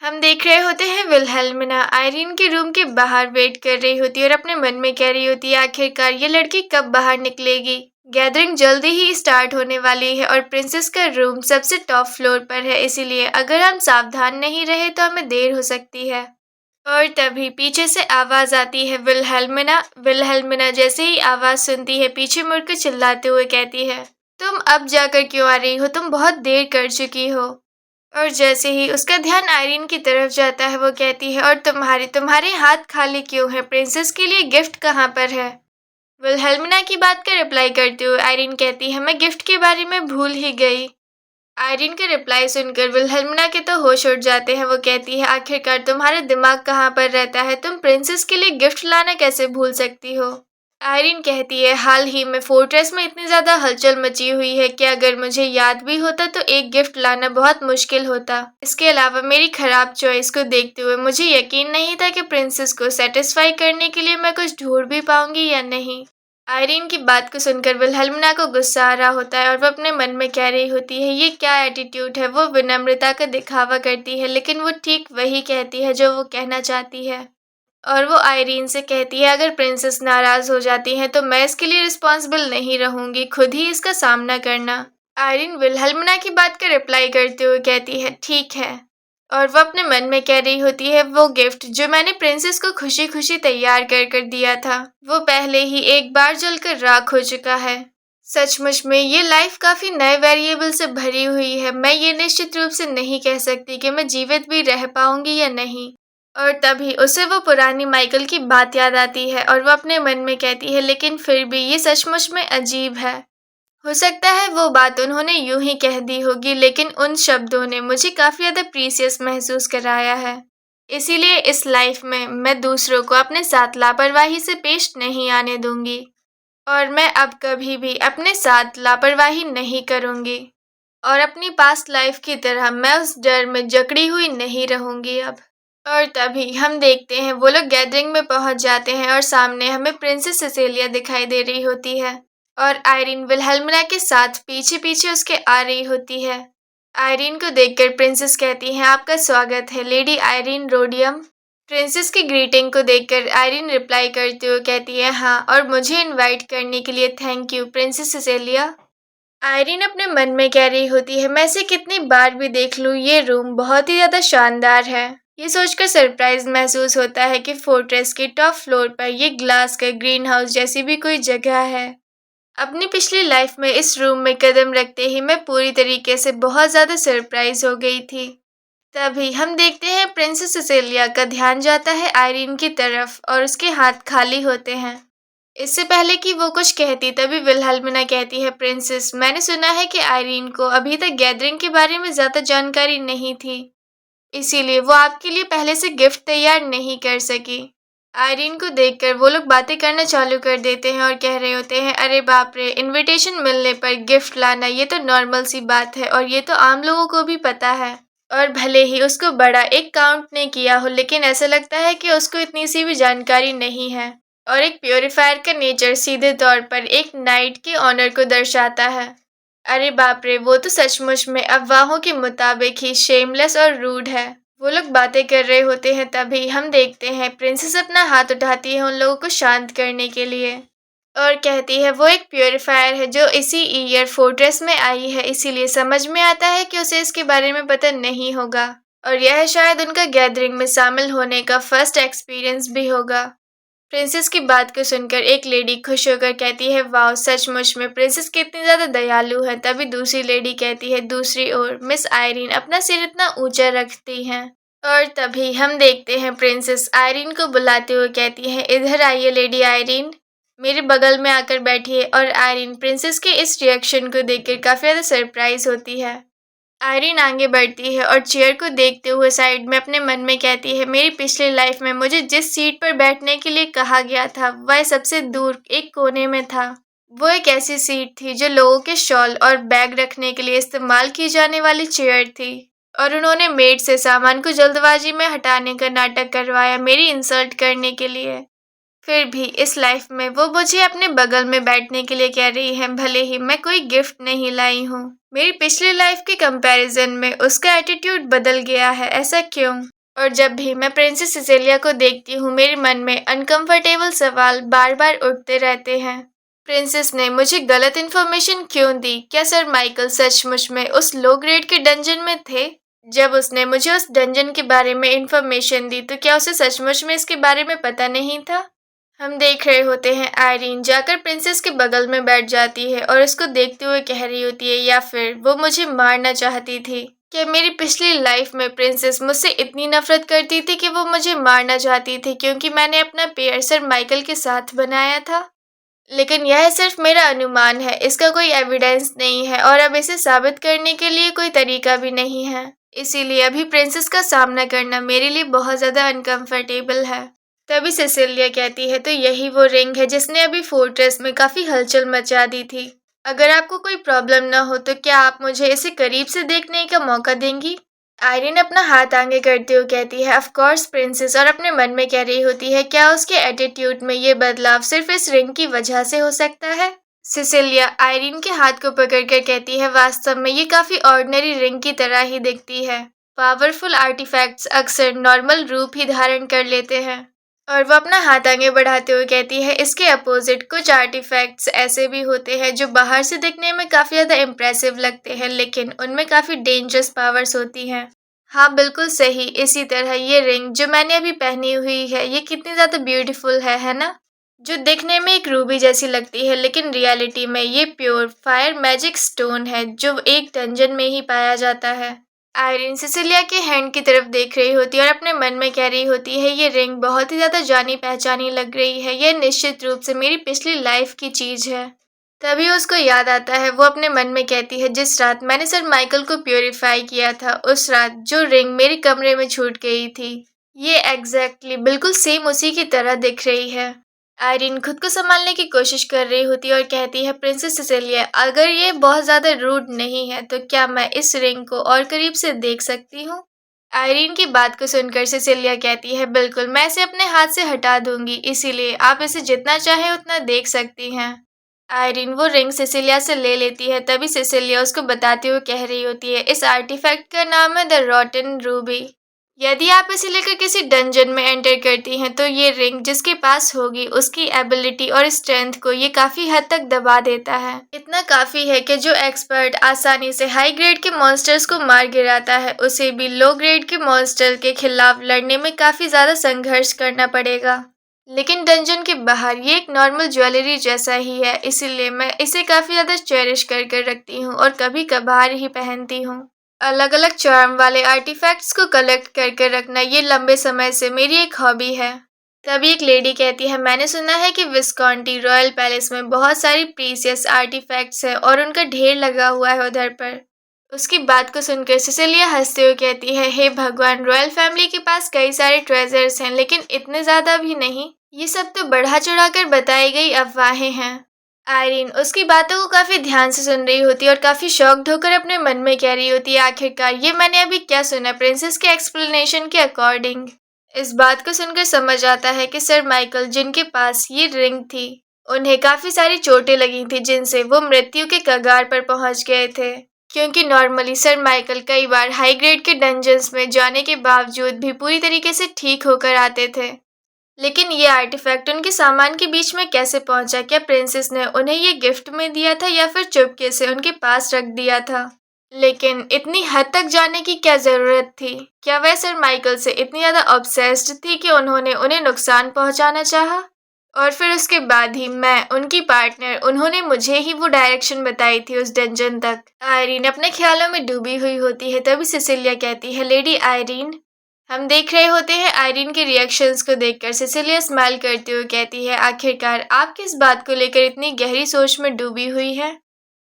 हम देख रहे होते हैं विल्हेल्मिना आयरीन के रूम के बाहर वेट कर रही होती है और अपने मन में कह रही होती है, आखिरकार ये लड़की कब बाहर निकलेगी। गैदरिंग जल्दी ही स्टार्ट होने वाली है और प्रिंसेस का रूम सबसे टॉप फ्लोर पर है, इसीलिए अगर हम सावधान नहीं रहे तो हमें देर हो सकती है। और तभी पीछे से आवाज आती है विल्हेल्मिना। विल्हेल्मिना जैसे ही आवाज सुनती है पीछे मुड़कर चिल्लाते हुए कहती है, तुम अब जाकर क्यों आ रही हो, तुम बहुत देर कर चुकी हो। और जैसे ही उसका ध्यान आयरीन की तरफ जाता है वो कहती है, और तुम्हारे हाथ खाली क्यों है, प्रिंसेस के लिए गिफ्ट कहाँ पर है। विल्हेल्मिना की बात का रिप्लाई करते हुए आयरीन कहती है, मैं गिफ्ट के बारे में भूल ही गई। आयरीन का रिप्लाई सुनकर विल्हेल्मिना के तो होश उड़ जाते हैं। वो कहती है, आखिरकार तुम्हारा दिमाग कहाँ पर रहता है, तुम प्रिंसेस के लिए गिफ्ट लाना कैसे भूल सकती हो। आयरीन कहती है, हाल ही में फोर्ट्रेस में इतनी ज़्यादा हलचल मची हुई है कि अगर मुझे याद भी होता तो एक गिफ्ट लाना बहुत मुश्किल होता। इसके अलावा मेरी खराब चॉइस को देखते हुए मुझे यकीन नहीं था कि प्रिंसेस को सेटिस्फाई करने के लिए मैं कुछ ढूंढ भी पाऊंगी या नहीं। आयरीन की बात को सुनकर विल्हेल्मिना को गुस्सा आ रहा होता है और वो अपने मन में कह रही होती है, ये क्या एटीट्यूड है। वो विनम्रता का दिखावा करती है लेकिन वो ठीक वही कहती है जो वो कहना चाहती है। और वो आयरीन से कहती है, अगर प्रिंसेस नाराज हो जाती हैं तो मैं इसके लिए रिस्पॉन्सिबल नहीं रहूंगी, खुद ही इसका सामना करना। आयरीन विल्हेल्मिना की बात का रिप्लाई करते हुए कहती है, ठीक है। और वो अपने मन में कह रही होती है, वो गिफ्ट जो मैंने प्रिंसेस को खुशी खुशी तैयार कर कर दिया था वो पहले ही एक बार जलकर राख हो चुका है। सचमुच में ये लाइफ काफी नए वेरिएबल से भरी हुई है। मैं ये निश्चित रूप से नहीं कह सकती कि मैं जीवित भी रह पाऊंगी या नहीं। और तभी उसे वो पुरानी माइकल की बात याद आती है और वो अपने मन में कहती है, लेकिन फिर भी ये सचमुच में अजीब है। हो सकता है वो बात उन्होंने यूं ही कह दी होगी, लेकिन उन शब्दों ने मुझे काफी ज्यादा प्रीसियस महसूस कराया है। इसीलिए इस लाइफ में मैं दूसरों को अपने साथ लापरवाही से पेश नहीं आने दूंगी। और मैं अब कभी भी अपने साथ लापरवाही नहीं करूंगी। और अपनी पास्ट लाइफ की तरह मैं उस डर में जकड़ी हुई नहीं रहूंगी अब। और तभी हम देखते हैं वो लोग गैदरिंग में पहुंच जाते हैं और सामने हमें प्रिंसेस सिसेलिया दिखाई दे रही होती है। और आयरीन विल्हेल्मिना के साथ पीछे पीछे उसके आ रही होती है। आयरीन को देखकर प्रिंसेस कहती हैं, आपका स्वागत है लेडी आयरीन रोडियम। प्रिंसेस की ग्रीटिंग को देखकर आयरीन रिप्लाई करते हुए कहती है, हाँ, और मुझे इनवाइट करने के लिए थैंक यू प्रिंसेस सिसेलिया। आयरीन अपने मन में कह रही होती है, मैं इसे कितनी बार भी देख लूं, ये रूम बहुत ही ज्यादा शानदार है। ये सोचकर सरप्राइज महसूस होता है कि फोर्ट्रेस के टॉप फ्लोर पर ये ग्लास का ग्रीन हाउस जैसी भी कोई जगह है। अपनी पिछली लाइफ में इस रूम में कदम रखते ही मैं पूरी तरीके से बहुत ज्यादा सरप्राइज हो गई थी। तभी हम देखते हैं प्रिंसेस सिसेलिया का ध्यान जाता है आयरीन की तरफ और उसके हाथ खाली होते हैं। इससे पहले कि वो कुछ कहती तभी विल्हेल्मिना कहती है, प्रिंसेस, मैंने सुना है कि आयरीन को अभी तक गैदरिंग के बारे में ज्यादा जानकारी नहीं थी, इसीलिए वो आपके लिए पहले से गिफ्ट तैयार नहीं कर सकी। आयरीन को देखकर वो लोग बातें करना चालू कर देते हैं और कह रहे होते हैं, अरे बाप रे, इनविटेशन मिलने पर गिफ्ट लाना ये तो नॉर्मल सी बात है और ये तो आम लोगों को भी पता है। और भले ही उसको बड़ा एक काउंट ने किया हो, लेकिन ऐसा लगता है कि उसको इतनी सी भी जानकारी नहीं है। और एक प्योरीफायर का नेचर सीधे तौर पर एक नाइट के ऑनर को दर्शाता है। अरे बाप रे, वो तो सचमुच में अफवाहों के मुताबिक ही शेमलेस और रूड है। वो लोग बातें कर रहे होते हैं तभी हम देखते हैं प्रिंसेस अपना हाथ उठाती है उन लोगों को शांत करने के लिए और कहती है, वो एक प्योरीफायर है जो इसी ईयर फोर्ट्रेस में आई है, इसीलिए समझ में आता है कि उसे इसके बारे में पता नहीं होगा और यह शायद उनका गैदरिंग में शामिल होने का फर्स्ट एक्सपीरियंस भी होगा। प्रिंसेस की बात को सुनकर एक लेडी खुश होकर कहती है, वाह, सचमुच में प्रिंसेस कितनी ज्यादा दयालु है। तभी दूसरी लेडी कहती है, दूसरी ओर मिस आयरीन अपना सिर इतना ऊंचा रखती हैं। और तभी हम देखते हैं प्रिंसेस आयरीन को बुलाते हुए कहती है, इधर आइए लेडी आयरीन, मेरे बगल में आकर बैठिए। और आयरीन प्रिंसेस के इस रिएक्शन को देखकर काफी ज्यादा सरप्राइज होती है। आयरीन आगे बढ़ती है और चेयर को देखते हुए साइड में अपने मन में कहती है, मेरी पिछली लाइफ में मुझे जिस सीट पर बैठने के लिए कहा गया था वह सबसे दूर एक कोने में था। वो एक ऐसी सीट थी जो लोगों के शॉल और बैग रखने के लिए इस्तेमाल की जाने वाली चेयर थी। और उन्होंने मेड से सामान को जल्दबाजी में हटाने का नाटक करवाया मेरी इंसल्ट करने के लिए। फिर भी इस लाइफ में वो मुझे अपने बगल में बैठने के लिए कह रही है, भले ही मैं कोई गिफ्ट नहीं लाई हूँ। मेरी पिछली लाइफ के कंपैरिजन में उसका एटीट्यूड बदल गया है, ऐसा क्यों? और जब भी मैं प्रिंसेस सिसेलिया को देखती हूँ मेरे मन में अनकंफर्टेबल सवाल बार बार उठते रहते हैं। प्रिंसेस ने मुझे गलत इन्फॉर्मेशन क्यों दी? क्या सर माइकल सचमुच में उस लो ग्रेड के डंजन में थे? जब उसने मुझे उस डंजन के बारे में इंफॉर्मेशन दी तो क्या उसे सचमुच में इसके बारे में पता नहीं था? हम देख रहे होते हैं आयरीन जाकर प्रिंसेस के बगल में बैठ जाती है और उसको देखते हुए कह रही होती है, या फिर वो मुझे मारना चाहती थी? क्या मेरी पिछली लाइफ में प्रिंसेस मुझसे इतनी नफरत करती थी कि वो मुझे मारना चाहती थी क्योंकि मैंने अपना पेयर सर माइकल के साथ बनाया था? लेकिन यह सिर्फ मेरा अनुमान है, इसका कोई एविडेंस नहीं है और अब इसे साबित करने के लिए कोई तरीका भी नहीं है। इसीलिए अभी प्रिंसेस का सामना करना मेरे लिए बहुत ज़्यादा अनकंफर्टेबल है। तभी सिसिलिया कहती है, तो यही वो रिंग है जिसने अभी फोर्ट्रेस में काफी हलचल मचा दी थी। अगर आपको कोई प्रॉब्लम ना हो तो क्या आप मुझे इसे करीब से देखने का मौका देंगी? आयरीन अपना हाथ आगे करते हुए कहती है, ऑफ कोर्स प्रिंसेस, और अपने मन में कह रही होती है, क्या उसके एटीट्यूड में ये बदलाव सिर्फ इस रिंग की वजह से हो सकता है? सिसिलिया आयरीन के हाथ को पकड़कर कहती है, वास्तव में ये काफी ऑर्डिनरी रिंग की तरह ही दिखती है। पावरफुल आर्टिफैक्ट्स अक्सर नॉर्मल रूप ही धारण कर लेते हैं। और वो अपना हाथ आगे बढ़ाते हुए कहती है, इसके अपोजिट कुछ आर्टिफैक्ट्स ऐसे भी होते हैं जो बाहर से दिखने में काफ़ी ज़्यादा इम्प्रेसिव लगते हैं, लेकिन उनमें काफ़ी डेंजरस पावर्स होती हैं। हाँ, बिल्कुल सही। इसी तरह ये रिंग जो मैंने अभी पहनी हुई है, ये कितनी ज़्यादा ब्यूटीफुल है ना? जो दिखने में एक रूबी जैसी लगती है, लेकिन रियलिटी में ये प्योर फायर मैजिक स्टोन है जो एक डंजन में ही पाया जाता है। आयरिन सिसिलिया के हैंड की तरफ देख रही होती है और अपने मन में कह रही होती है, ये रिंग बहुत ही ज्यादा जानी पहचानी लग रही है, यह निश्चित रूप से मेरी पिछली लाइफ की चीज है। तभी उसको याद आता है, वो अपने मन में कहती है, जिस रात मैंने सर माइकल को प्योरीफाई किया था, उस रात जो रिंग मेरे कमरे में छूट गई थी, ये एग्जैक्टली बिल्कुल सेम उसी की तरह दिख रही है। आयरीन खुद को संभालने की कोशिश कर रही होती है और कहती है, प्रिंसेस सिसिलिया, अगर ये बहुत ज्यादा रूड नहीं है तो क्या मैं इस रिंग को और करीब से देख सकती हूँ? आयरीन की बात को सुनकर सिसिलिया कहती है, बिल्कुल, मैं इसे अपने हाथ से हटा दूंगी, इसीलिए आप इसे जितना चाहे उतना देख सकती हैं। आयरीन वो रिंग सिसिलिया से ले लेती है। तभी सिसिलिया उसको बताते हुए कह रही होती है, इस आर्टिफैक्ट का नाम है द रॉटन रूबी। यदि आप इसे लेकर किसी डंजन में एंटर करती हैं तो ये रिंग जिसके पास होगी उसकी एबिलिटी और स्ट्रेंथ को ये काफी हद तक दबा देता है। इतना काफी है कि जो एक्सपर्ट आसानी से हाई ग्रेड के मॉन्स्टर्स को मार गिराता है, उसे भी लो ग्रेड के मॉन्स्टर के खिलाफ लड़ने में काफी ज्यादा संघर्ष करना पड़ेगा। लेकिन डंजन के बाहर ये एक नॉर्मल ज्वेलरी जैसा ही है, इसीलिए मैं इसे काफी ज्यादा चेरिश कर कर रखती हूँ और कभी कभार ही पहनती हूँ। अलग अलग चार्म वाले आर्टिफैक्ट्स को कलेक्ट कर कर रखना ये लंबे समय से मेरी एक हॉबी है। तभी एक लेडी कहती है, मैंने सुना है कि विस्कॉन्टी रॉयल पैलेस में बहुत सारी प्रीसियस आर्टिफैक्ट्स है और उनका ढेर लगा हुआ है उधर पर। उसकी बात को सुनकर सिसिलिया हंसते हुए कहती है, हे भगवान, रॉयल फैमिली के पास कई सारे ट्रेजर्स हैं, लेकिन इतने ज्यादा भी नहीं। ये सब तो बढ़ा चढ़ाकर बताई गई अफवाहें हैं। आयरीन उसकी बातों को काफी ध्यान से सुन रही होती है और काफी शॉक्ड होकर अपने मन में कह रही होती है, आखिरकार ये मैंने अभी क्या सुना प्रिंसेस के एक्सप्लेनेशन के अकॉर्डिंग। इस बात को सुनकर समझ आता है कि सर माइकल जिनके पास ये रिंग थी, उन्हें काफी सारी चोटें लगी थी जिनसे वो मृत्यु के कगार पर पहुंच गए थे। क्योंकि नॉर्मली सर माइकल कई बार हाई ग्रेड के डंजन्स में जाने के बावजूद भी पूरी तरीके से ठीक होकर आते थे। लेकिन ये आर्टिफैक्ट उनके सामान के बीच में कैसे पहुंचा? क्या प्रिंसेस ने उन्हें ये गिफ्ट में दिया था या फिर चुपके से उनके पास रख दिया था? लेकिन इतनी हद तक जाने की क्या जरूरत थी? क्या वह सर माइकल से इतनी ज्यादा ऑब्सेस्ड थी कि उन्होंने उन्हें नुकसान पहुंचाना चाहा? और फिर उसके बाद ही मैं उनकी पार्टनर, उन्होंने मुझे ही वो डायरेक्शन बताई थी उस डंजन तक। आयरीन अपने ख्यालों में डूबी हुई होती है। तभी सिसिलिया कहती है, लेडी आयरीन। हम देख रहे होते हैं आयरीन के रिएक्शंस को देखकर सिसिलिया स्माइल करते हुए कहती है, आखिरकार आप किस बात को लेकर इतनी गहरी सोच में डूबी हुई है?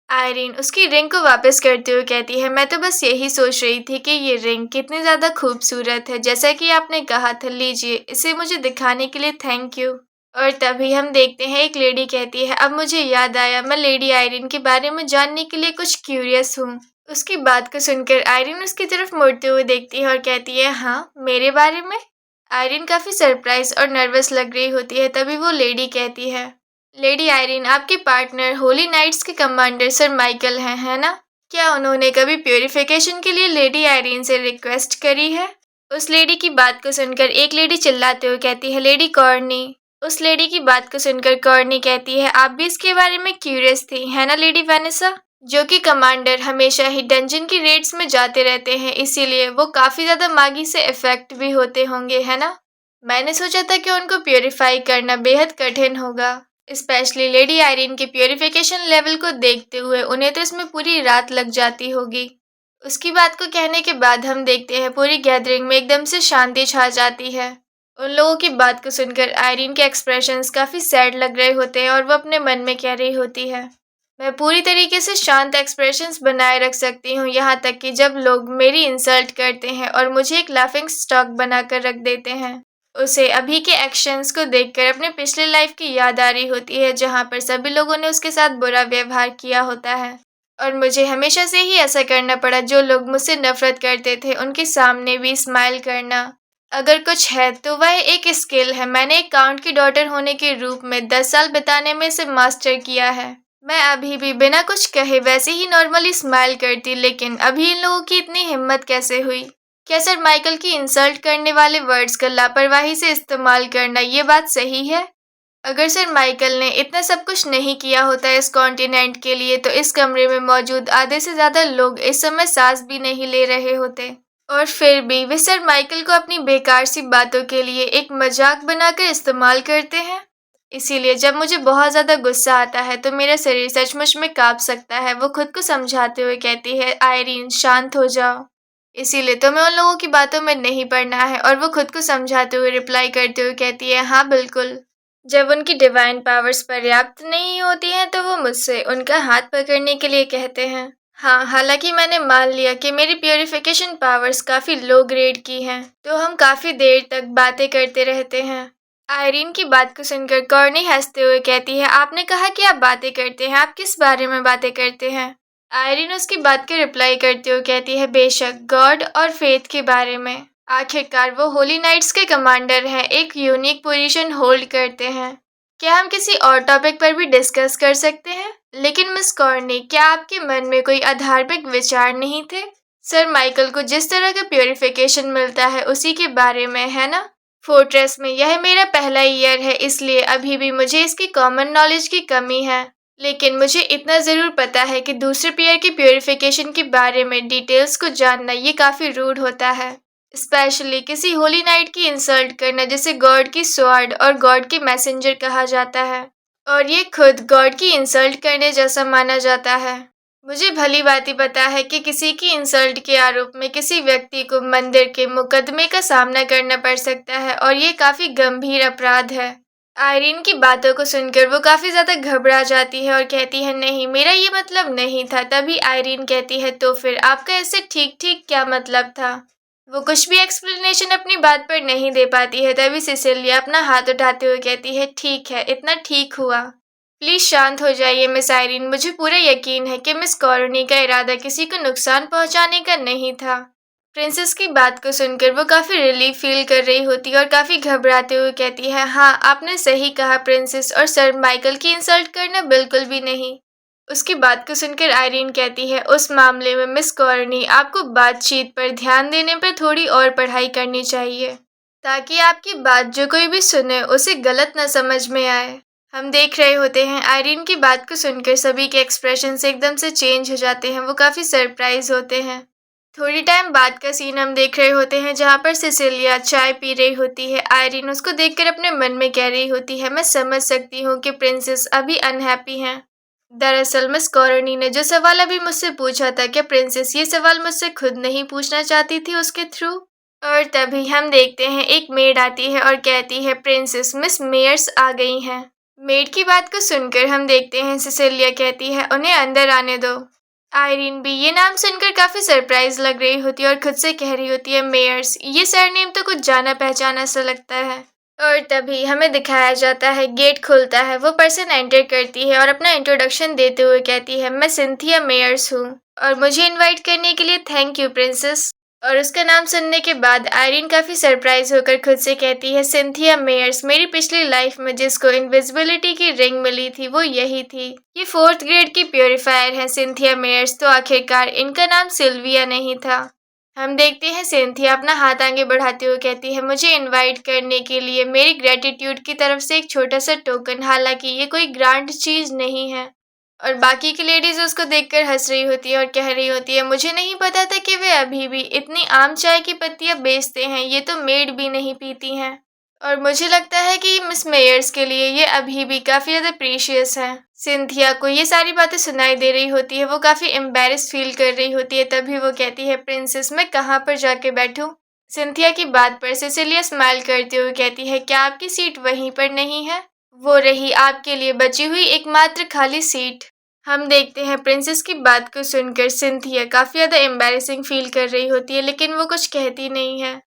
आयरीन उसकी रिंग को वापस करते हुए कहती है, मैं तो बस यही सोच रही थी कि ये रिंग कितनी ज़्यादा खूबसूरत है, जैसा कि आपने कहा था, लीजिए इसे मुझे दिखाने के लिए थैंक यू। और तभी हम देखते हैं एक लेडी कहती है, अब मुझे याद आया, मैं लेडी आयरीन के बारे में जानने के लिए कुछ क्यूरियस हूँ। उसकी बात को सुनकर आयरीन उसकी तरफ मुड़ते हुए देखती है और कहती है, हाँ, मेरे बारे में? आयरीन काफी सरप्राइज और नर्वस लग रही होती है। तभी वो लेडी कहती है, लेडी आयरीन, आपके पार्टनर होली नाइट्स के कमांडर सर माइकल हैं, है ना? क्या उन्होंने कभी प्योरिफिकेशन के लिए लेडी आयरीन से रिक्वेस्ट करी है? उस लेडी की बात को सुनकर एक लेडी चिल्लाते हुए कहती है, लेडी कॉर्नी। उस लेडी की बात को सुनकर कॉर्नी कहती है, आप भी इसके बारे में क्यूरियस थी, है ना लेडी वेनेसा? जो कि कमांडर हमेशा ही डंजन की रेड्स में जाते रहते हैं, इसीलिए वो काफी ज्यादा मागी से इफेक्ट भी होते होंगे, है ना? मैंने सोचा था कि उनको प्योरीफाई करना बेहद कठिन होगा, स्पेशली लेडी आयरीन के प्योरीफिकेशन लेवल को देखते हुए उन्हें तो इसमें पूरी रात लग जाती होगी। उसकी बात को कहने के बाद हम देखते हैं पूरी गैदरिंग में एकदम से शांति छा जाती है। उन लोगों की बात को सुनकर आयरीन के एक्सप्रेशंस काफी सैड लग रहे होते हैं और वो अपने मन में कह रही होती है, मैं पूरी तरीके से शांत एक्सप्रेशंस बनाए रख सकती हूँ, यहाँ तक कि जब लोग मेरी इंसल्ट करते हैं और मुझे एक लाफिंग स्टॉक बनाकर रख देते हैं। उसे अभी के एक्शंस को देखकर अपने पिछले लाइफ की याद आ रही होती है, जहाँ पर सभी लोगों ने उसके साथ बुरा व्यवहार किया होता है और मुझे हमेशा से ही ऐसा करना पड़ा। जो लोग मुझसे नफरत करते थे उनके सामने भी स्माइल करना अगर कुछ है तो वह एक स्किल है। मैंने एक काउंट की डॉटर होने के रूप में 10 साल बिताने में इसे मास्टर किया है। मैं अभी भी बिना कुछ कहे वैसे ही नॉर्मली स्माइल करती, लेकिन अभी इन लोगों की इतनी हिम्मत कैसे हुई? क्या सर माइकल की इंसल्ट करने वाले वर्ड्स का लापरवाही से इस्तेमाल करना ये बात सही है? अगर सर माइकल ने इतना सब कुछ नहीं किया होता इस कॉन्टिनेंट के लिए तो इस कमरे में मौजूद आधे से ज्यादा लोग इस समय सांस भी नहीं ले रहे होते। और फिर भी वे सर माइकल को अपनी बेकार सी बातों के लिए एक मजाक बनाकर इस्तेमाल करते हैं। इसीलिए जब मुझे बहुत ज़्यादा गुस्सा आता है तो मेरा शरीर सचमुच में काँप सकता है। वो खुद को समझाते हुए कहती है, आयरीन शांत हो जाओ। इसीलिए तो मैं उन लोगों की बातों में नहीं पड़ना है और वो खुद को समझाते हुए रिप्लाई करते हुए कहती है, हाँ बिल्कुल। जब उनकी डिवाइन पावर्स पर्याप्त नहीं होती हैं तो वो मुझसे उनका हाथ पकड़ने के लिए कहते हैं। हाँ, हालांकि मैंने मान लिया कि मेरी प्योरिफिकेशन पावर्स काफ़ी लो ग्रेड की हैं, तो हम काफ़ी देर तक बातें करते रहते हैं। आयरीन की बात को सुनकर कॉर्नी हंसते हुए कहती है, आपने कहा कि आप बातें करते हैं, आप किस बारे में बातें करते हैं? आयरीन उसकी बात के रिप्लाई करते हुए कहती है, बेशक गॉड और फेथ के बारे में। आखिरकार वो होली नाइट्स के कमांडर हैं, एक यूनिक पोजीशन होल्ड करते हैं। क्या हम किसी और टॉपिक पर भी डिस्कस कर सकते हैं? लेकिन मिस कॉर्नी, क्या आपके मन में कोई अधार्मिक विचार नहीं थे? सर माइकल को जिस तरह का प्योरिफिकेशन मिलता है उसी के बारे में, है ना? फोर्ट्रेस में यह मेरा पहला ईयर है, इसलिए अभी भी मुझे इसकी कॉमन नॉलेज की कमी है। लेकिन मुझे इतना ज़रूर पता है कि दूसरे पेयर की प्योरिफिकेशन के बारे में डिटेल्स को जानना ये काफ़ी रूड होता है। स्पेशली किसी होली नाइट की इंसल्ट करना जिसे गॉड की स्वॉर्ड और गॉड के मैसेंजर कहा जाता है। और ये खुद गॉड की इंसल्ट करने जैसा माना जाता है। मुझे भली भांति पता है कि किसी की इंसल्ट के आरोप में किसी व्यक्ति को मंदिर के मुकदमे का सामना करना पड़ सकता है और ये काफ़ी गंभीर अपराध है। आयरीन की बातों को सुनकर वो काफ़ी ज़्यादा घबरा जाती है और कहती है, नहीं, मेरा ये मतलब नहीं था। तभी आयरीन कहती है, तो फिर आपका इससे ठीक ठीक क्या मतलब था? वो कुछ भी एक्सप्लेनेशन अपनी बात पर नहीं दे पाती है। तभी सिसिलिया अपना हाथ उठाते हुए कहती है, ठीक है, इतना ठीक हुआ। प्लीज़ शांत हो जाइए मिस आयरीन। मुझे पूरा यकीन है कि मिस कॉलोनी का इरादा किसी को नुकसान पहुंचाने का नहीं था। प्रिंसेस की बात को सुनकर वो काफ़ी रिलीफ फील कर रही होती है और काफ़ी घबराते हुए कहती है, हाँ आपने सही कहा प्रिंसेस, और सर माइकल की इंसल्ट करना बिल्कुल भी नहीं। उसकी बात को सुनकर आयरीन कहती है, उस मामले में मिस कॉर्नी, आपको बातचीत पर ध्यान देने पर थोड़ी और पढ़ाई करनी चाहिए, ताकि आपकी बात जो कोई भी सुने उसे गलत न समझ में आए। हम देख रहे होते हैं आयरीन की बात को सुनकर सभी के एक्सप्रेशन एकदम से चेंज हो जाते हैं। वो काफ़ी सरप्राइज होते हैं। थोड़ी टाइम बाद का सीन हम देख रहे होते हैं जहाँ पर सिसिलिया चाय पी रही होती है। आयरीन उसको देखकर अपने मन में कह रही होती है, मैं समझ सकती हूँ कि प्रिंसेस अभी अनहैप्पी हैं। दरअसल मिस कॉलोनी ने जो सवाल अभी मुझसे पूछा था, क्या प्रिंसेस ये सवाल मुझसे खुद नहीं पूछना चाहती थी उसके थ्रू? और तभी हम देखते हैं एक मेड आती है और कहती है, प्रिंसेस मिस मेयर्स आ गई हैं। मेड की बात को सुनकर हम देखते हैं सिसिलिया कहती है, उन्हें अंदर आने दो। आयरीन भी ये नाम सुनकर काफ़ी सरप्राइज लग रही होती है और खुद से कह रही होती है, मेयर्स, ये सरनेम तो कुछ जाना पहचाना सा लगता है। और तभी हमें दिखाया जाता है गेट खुलता है, वो पर्सन एंटर करती है और अपना इंट्रोडक्शन देते हुए कहती है, मैं सिंथिया मेयर्स हूँ और मुझे इनवाइट करने के लिए थैंक यू प्रिंसेस। और उसका नाम सुनने के बाद आयरीन काफ़ी सरप्राइज होकर खुद से कहती है, सिंथिया मेयर्स, मेरी पिछली लाइफ में जिसको इनविजिबिलिटी की रिंग मिली थी वो यही थी। ये 4th ग्रेड की प्योरीफायर हैं सिंथिया मेयर्स। तो आखिरकार इनका नाम सिल्विया नहीं था। हम देखते हैं सिंथिया अपना हाथ आगे बढ़ाते हुए कहती है, मुझे इनवाइट करने के लिए मेरी ग्रेटिट्यूड की तरफ से एक छोटा सा टोकन, हालांकि ये कोई ग्रांड चीज़ नहीं है। और बाकी की लेडीज उसको देखकर हंस रही होती है और कह रही होती है, मुझे नहीं पता था कि वे अभी भी इतनी आम चाय की पत्तियां बेचते हैं, ये तो मेड भी नहीं पीती हैं। और मुझे लगता है कि मिस मेयर्स के लिए ये अभी भी काफ़ी ज़्यादा प्रीशियस है। सिंथिया को ये सारी बातें सुनाई दे रही होती है, वो काफ़ी एम्बेरस फील कर रही होती है। तभी वो कहती है, प्रिंसेस मैं कहाँ पर जाके बैठूं? सिंथिया की बात पर सिसिलिया स्माइल करते हुए कहती है, क्या आपकी सीट वहीं पर नहीं है? वो रही आपके लिए बची हुई एकमात्र खाली सीट। हम देखते हैं प्रिंसेस की बात को सुनकर सिंथिया काफ़ी ज़्यादा एम्बैरेसिंग फील कर रही होती है, लेकिन वो कुछ कहती नहीं है।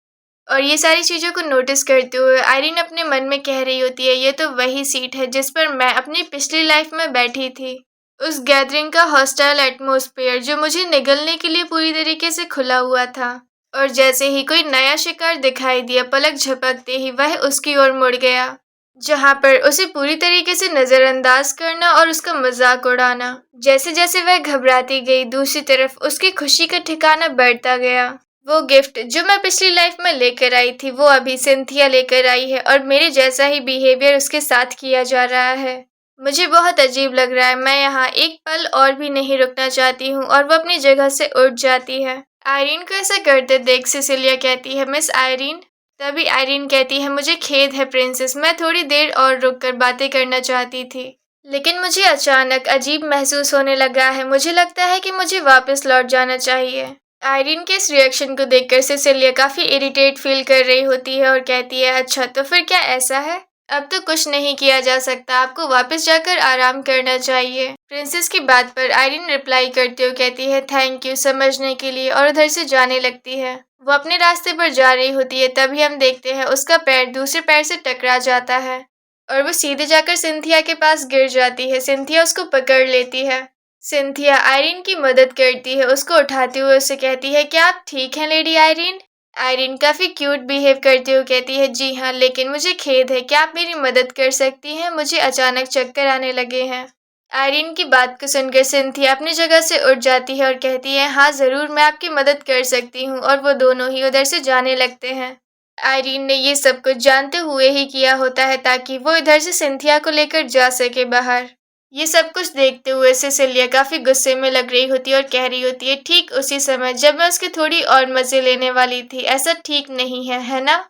और ये सारी चीज़ों को नोटिस करते हुए आयरीन अपने मन में कह रही होती है, ये तो वही सीट है जिस पर मैं अपनी पिछली लाइफ में बैठी थी। उस गैदरिंग का हॉस्टाइल एटमॉस्फेयर जो मुझे निगलने के लिए पूरी तरीके से खुला हुआ था। और जैसे ही कोई नया शिकार दिखाई दिया, पलक झपकते ही वह उसकी ओर मुड़ गया, जहाँ पर उसे पूरी तरीके से नज़रअंदाज करना और उसका मजाक उड़ाना। जैसे जैसे वह घबराती गई, दूसरी तरफ उसकी खुशी का ठिकाना बढ़ता गया। वो गिफ्ट जो मैं पिछली लाइफ में लेकर आई थी वो अभी सिंथिया लेकर आई है और मेरे जैसा ही बिहेवियर उसके साथ किया जा रहा है। मुझे बहुत अजीब लग रहा है, मैं यहाँ एक पल और भी नहीं रुकना चाहती हूँ। और वो अपनी जगह से उठ जाती है। आयरीन को ऐसा करते देख सिसिलिया कहती है, मिस आयरीन, तभी आयरीन कहती है, मुझे खेद है प्रिंसेस, मैं थोड़ी देर और रुककर बातें करना चाहती थी, लेकिन मुझे अचानक अजीब महसूस होने लगा है। मुझे लगता है कि मुझे वापस लौट जाना चाहिए। आयरीन के इस रिएक्शन को देखकर सिसिलिया काफी इरिटेट फील कर रही होती है और कहती है, अच्छा तो फिर क्या ऐसा है? अब तो कुछ नहीं किया जा सकता, आपको वापस जाकर आराम करना चाहिए। प्रिंसेस की बात पर आयरीन रिप्लाई करते हुए कहती है, थैंक यू समझने के लिए, और उधर से जाने लगती है। वो अपने रास्ते पर जा रही होती है, तभी हम देखते हैं उसका पैर दूसरे पैर से टकरा जाता है और वो सीधे जाकर सिंथिया के पास गिर जाती है। सिंथिया उसको पकड़ लेती है। सिंथिया आयरीन की मदद करती है, उसको उठाते हुए उसे कहती है, क्या आप ठीक हैं लेडी आयरीन? आयरीन काफी क्यूट बिहेव करते हुए कहती है, जी हाँ, लेकिन मुझे खेद है, क्या आप मेरी मदद कर सकती हैं? मुझे अचानक चक्कर आने लगे हैं। आयरीन की बात को सुनकर सिंथिया अपनी जगह से उठ जाती है और कहती है, हाँ जरूर, मैं आपकी मदद कर सकती हूँ, और वो दोनों ही उधर से जाने लगते हैं। आयरीन ने ये सब कुछ जानते हुए ही किया होता है ताकि वो इधर से सिंथिया को लेकर जा सके बाहर। ये सब कुछ देखते हुए सिसिलिया काफी गुस्से में लग रही होती है और कह रही होती है, ठीक उसी समय जब मैं उसके थोड़ी और मजे लेने वाली थी, ऐसा ठीक नहीं है, है ना?